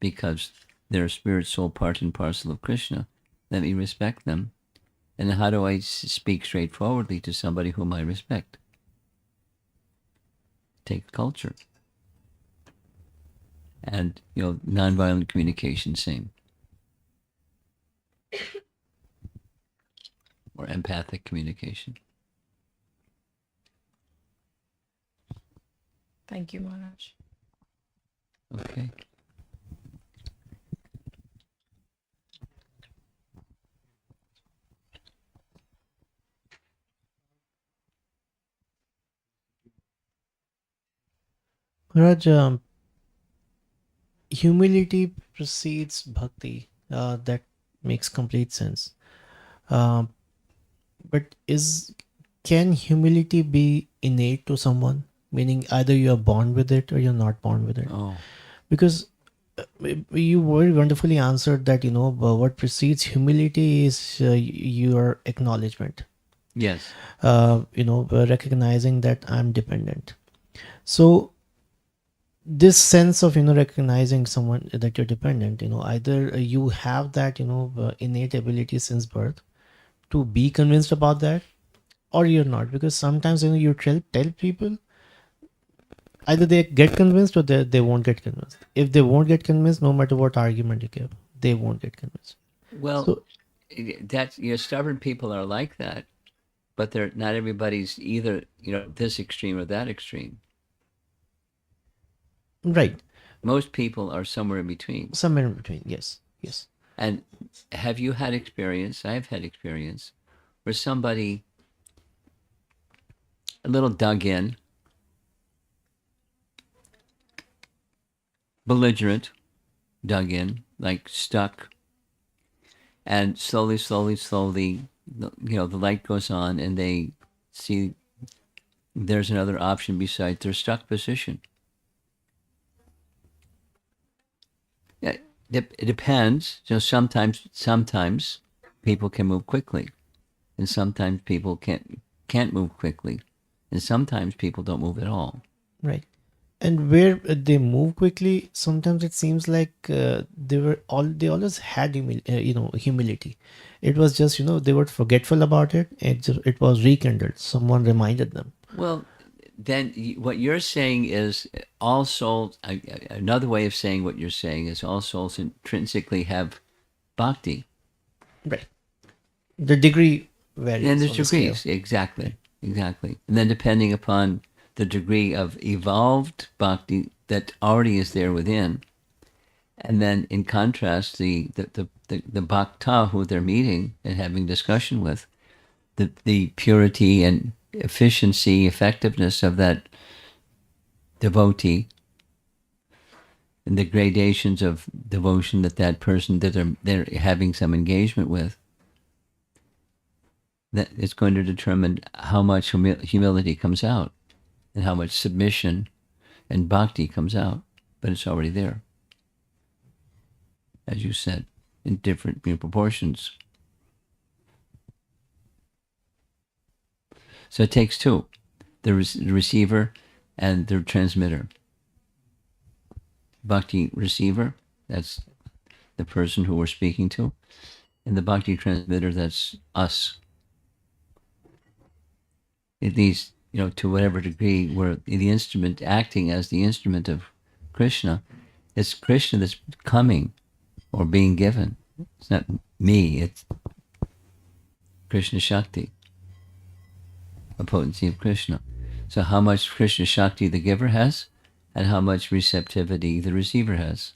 S1: because they're spirit, soul, part and parcel of Krishna. Let me respect them. And how do I speak straightforwardly to somebody whom I respect? Take culture. And, nonviolent communication, same. Or empathic communication.
S3: Thank you, Maharaj.
S1: Okay.
S4: Raj, humility precedes bhakti. That makes complete sense. But can humility be innate to someone? Meaning either you are born with it or you're not born with it.
S1: Oh,
S4: Because you very wonderfully answered that, what precedes humility is your acknowledgement.
S1: yes.
S4: Recognizing that I'm dependent. So this sense of recognizing someone that you're dependent, either you have that innate ability since birth to be convinced about that, or you're not, because sometimes you tell people, either they get convinced or they won't get convinced. If they won't get convinced, no matter what argument you give, they won't get convinced.
S1: Well,
S4: So
S1: that's, stubborn people are like that, but they're not everybody's either, this extreme or that extreme.
S4: right,
S1: Most people are somewhere in between.
S4: somewhere in between. Yes.
S1: And have you had experience? I've had experience where somebody a little dug in, belligerent, dug in, like stuck, and slowly, the light goes on, and they see there's another option besides their stuck position. It depends. Sometimes people can move quickly, and sometimes people can't move quickly, and sometimes people don't move at all.
S4: Right. And where they move quickly, sometimes it seems like they always had humility. It was just they were forgetful about it. It was rekindled. Someone reminded them.
S1: Well, then what you're saying is all souls. Another way of saying what you're saying is all souls intrinsically have bhakti.
S4: Right. The degree varies.
S1: And there's
S4: on the scale.
S1: degrees, exactly. And then depending upon the degree of evolved bhakti that already is there within, and then in contrast, the bhakta who they're meeting and having discussion with, the purity and efficiency, effectiveness of that devotee and the gradations of devotion that person that they're having some engagement with, that it's going to determine how much humility comes out and how much submission and bhakti comes out. But it's already there, as you said, in different proportions. So it takes two, the receiver and the transmitter. Bhakti receiver, that's the person who we're speaking to, and the bhakti transmitter, that's us. At least, to whatever degree we're the instrument, acting as the instrument of Krishna, it's Krishna that's coming or being given. It's not me, it's Krishna Shakti, a potency of Krishna. So how much Krishna Shakti the giver has, and how much receptivity the receiver has.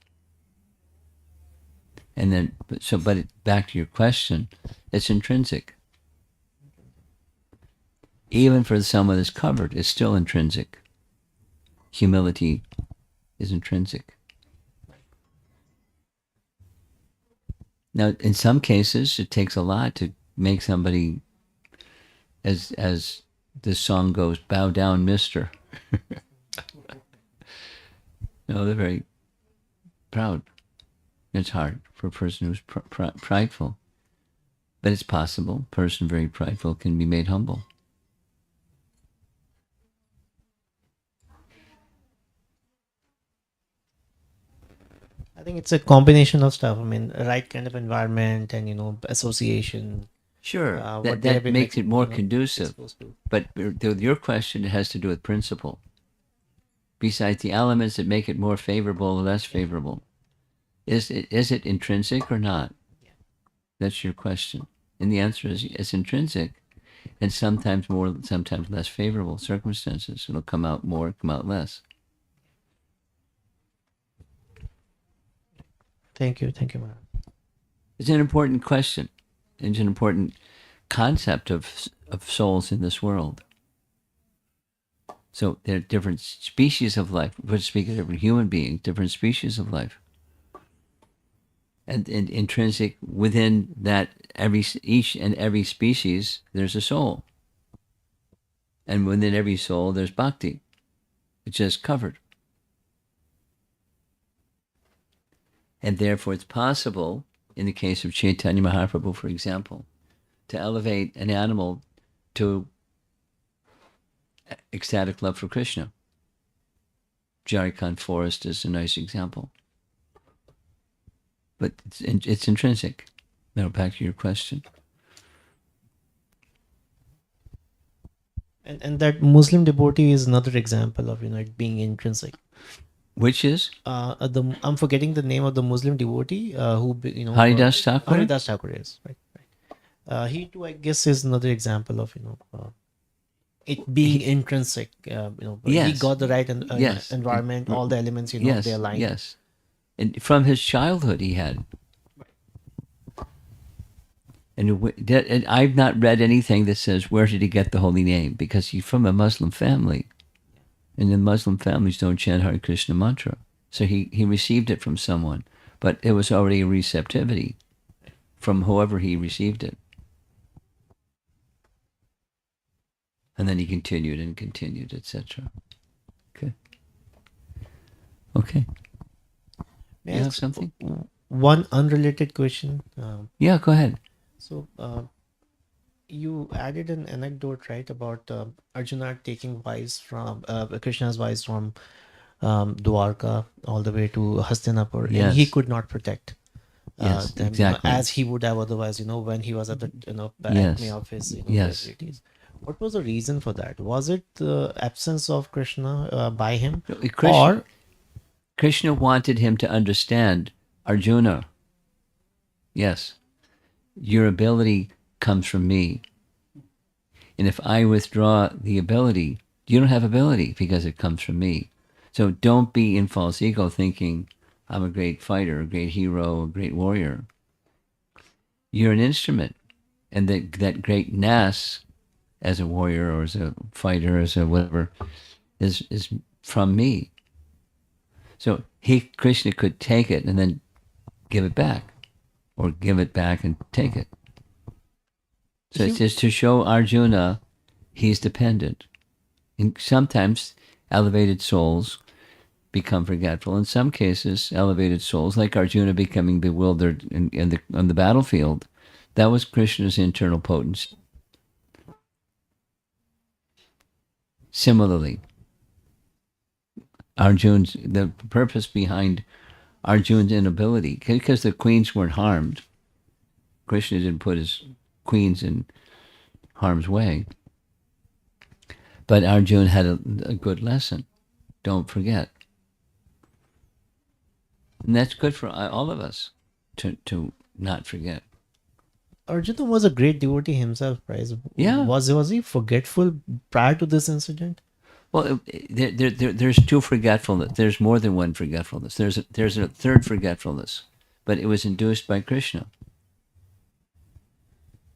S1: And then, but back to your question, it's intrinsic. Even for someone that's covered, it's still intrinsic. Humility is intrinsic. Now, in some cases, it takes a lot to make somebody, as the song goes, bow down, mister. No, they're very proud. It's hard for a person who's prideful. But it's possible. A person very prideful can be made humble.
S4: I think it's a combination of stuff. I mean, right kind of environment and association.
S1: Sure,
S4: what they have
S1: that
S4: been
S1: makes it more conducive.
S4: exposed to.
S1: But your question has to do with principle. Besides the elements that make it more favorable or less favorable. Is it intrinsic or not? That's your question. And the answer is it's intrinsic. And sometimes more, sometimes less favorable circumstances. It'll come out more, come out less.
S4: Thank you, Maharaj.
S1: It's an important question. It's an important concept of souls in this world. So there are different species of life. We're speaking of different human beings, different species of life. And intrinsic within that, each and every species, there's a soul. And within every soul, there's bhakti. It's just covered. And therefore, it's possible, in the case of Chaitanya Mahaprabhu, for example, to elevate an animal to ecstatic love for Krishna. Jharkhand forest is a nice example. But it's intrinsic. Now back to your question.
S4: And that Muslim devotee is another example of it being intrinsic.
S1: Which is?
S4: I'm forgetting the name of the Muslim devotee who
S1: Haridas Thakur?
S4: Haridas Thakur is right. He too, I guess, is another example of it being intrinsic.
S1: Yes.
S4: He got the right environment, all the elements,
S1: yes,
S4: they align.
S1: Yes, and from his childhood he had. And I've not read anything that says where did he get the holy name, because he's from a Muslim family. And the Muslim families don't chant Hare Krishna mantra. So he received it from someone. But it was already a receptivity from whoever he received it. And then he continued, etc. Okay.
S4: May I
S1: You have
S4: ask
S1: something?
S4: One unrelated question.
S1: Yeah, go ahead.
S4: So you added an anecdote, right, about Arjuna taking wives from Krishna's wives from Dwarka all the way to Hastinapur, and he
S1: Yes.
S4: could not protect
S1: Yes,
S4: them,
S1: exactly.
S4: as he would have otherwise, when he was at the the
S1: Yes.
S4: acme of his
S1: Yes.
S4: abilities. What was the reason for that? Was it the absence of Krishna by him,
S1: Krishna wanted him to understand, Arjuna, yes, your ability comes from me. And if I withdraw the ability, you don't have ability because it comes from me. So don't be in false ego thinking I'm a great fighter, a great hero, a great warrior. You're an instrument. And that greatness as a warrior or as a fighter, as a whatever, is from me. So Krishna could take it and then give it back, or give it back and take it. So it's just to show Arjuna he's dependent. And sometimes elevated souls become forgetful. In some cases, elevated souls, like Arjuna becoming bewildered on the battlefield, that was Krishna's internal potency. Similarly, the purpose behind Arjuna's inability, because the queens weren't harmed, Krishna didn't put his queens in harm's way. But Arjuna had a good lesson. Don't forget. And that's good for all of us to not forget.
S4: Arjuna was a great devotee himself, right?
S1: Yeah.
S4: Was he forgetful prior to this incident?
S1: Well, there's two forgetfulness. There's more than one forgetfulness. There's a third forgetfulness, but it was induced by Krishna.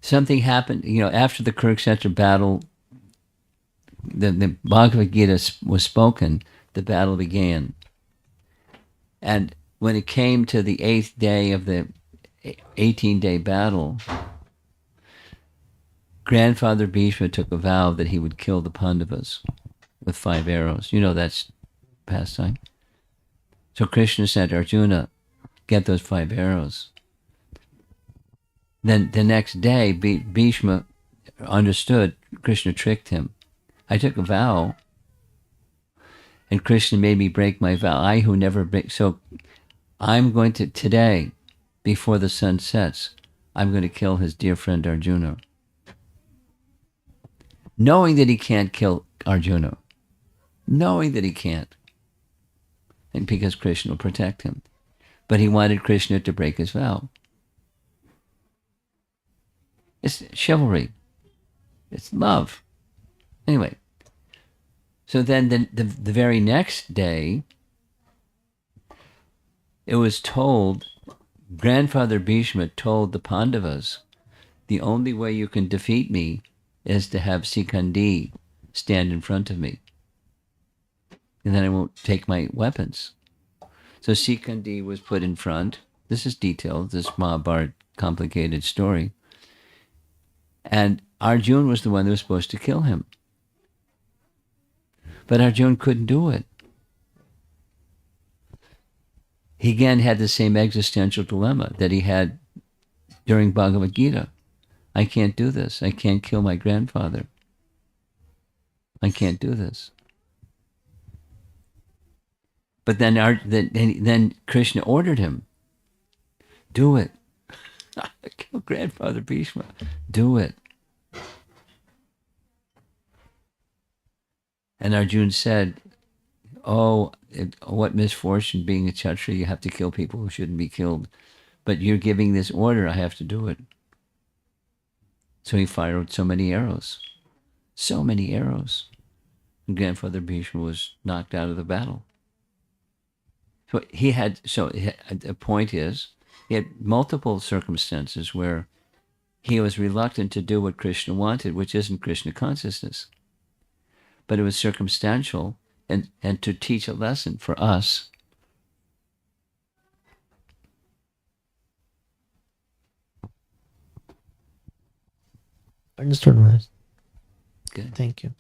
S1: Something happened, after the Kurukshetra battle. The Bhagavad Gita was spoken. The battle began, and when it came to the 8th day of the 18-day battle, Grandfather Bhishma took a vow that he would kill the Pandavas with 5 arrows. That's pastime. So Krishna said, Arjuna, get those 5 arrows. Then the next day, Bhishma understood Krishna tricked him. I took a vow, and Krishna made me break my vow. I who never break. So I'm going to, today, before the sun sets, I'm going to kill his dear friend Arjuna. Knowing that he can't kill Arjuna. Knowing that he can't. And because Krishna will protect him. But he wanted Krishna to break his vow. It's chivalry. It's love. Anyway. So then the very next day, it was told, Grandfather Bhishma told the Pandavas, the only way you can defeat me is to have Sikandi stand in front of me. And then I won't take my weapons. So Sikandi was put in front. This is detailed, this Mahabharata complicated story. And Arjuna was the one that was supposed to kill him. But Arjuna couldn't do it. He again had the same existential dilemma that he had during Bhagavad Gita. I can't do this. I can't kill my grandfather. I can't do this. But then Krishna ordered him, do it. Kill Grandfather Bhishma. Do it. And Arjuna said, what misfortune, being a Kshatriya, you have to kill people who shouldn't be killed. But you're giving this order, I have to do it. So he fired so many arrows. So many arrows. And Grandfather Bhishma was knocked out of the battle. The point is, he had multiple circumstances where he was reluctant to do what Krishna wanted, which isn't Krishna consciousness. But it was circumstantial and to teach a lesson for us.
S4: Understood, Maharaj.
S1: Good.
S4: Thank you.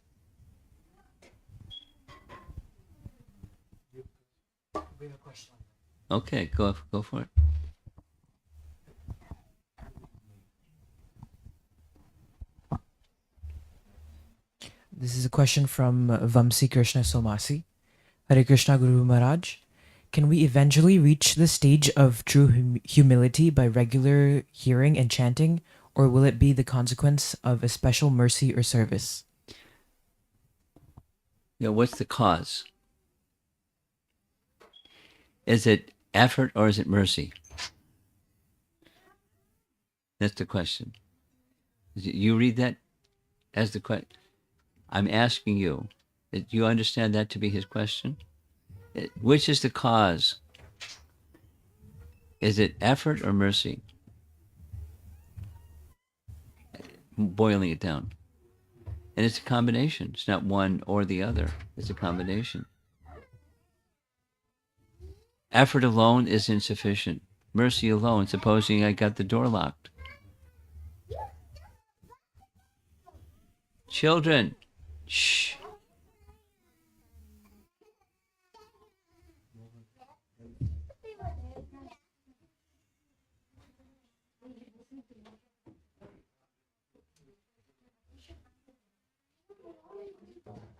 S1: Okay, go for it.
S5: This is a question from Vamsi Krishna Somasi. Hare Krishna Guru Maharaj. Can we eventually reach the stage of true humility by regular hearing and chanting, or will it be the consequence of a special mercy or service?
S1: What's the cause? Is it effort or is it mercy? That's the question. You read that as the question. I'm asking you. Do you understand that to be his question? Which is the cause? Is it effort or mercy? Boiling it down. And it's a combination. It's not one or the other. It's a combination. Effort alone is insufficient. Mercy alone, supposing I got the door locked. Children, shh.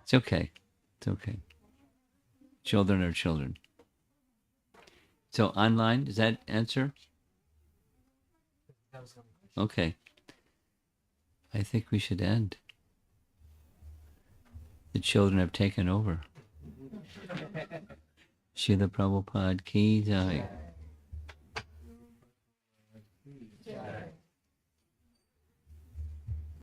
S1: It's okay. It's okay. Children are children. So online, does that answer? Okay. I think we should end. The children have taken over. Srila Prabhupada ki jai.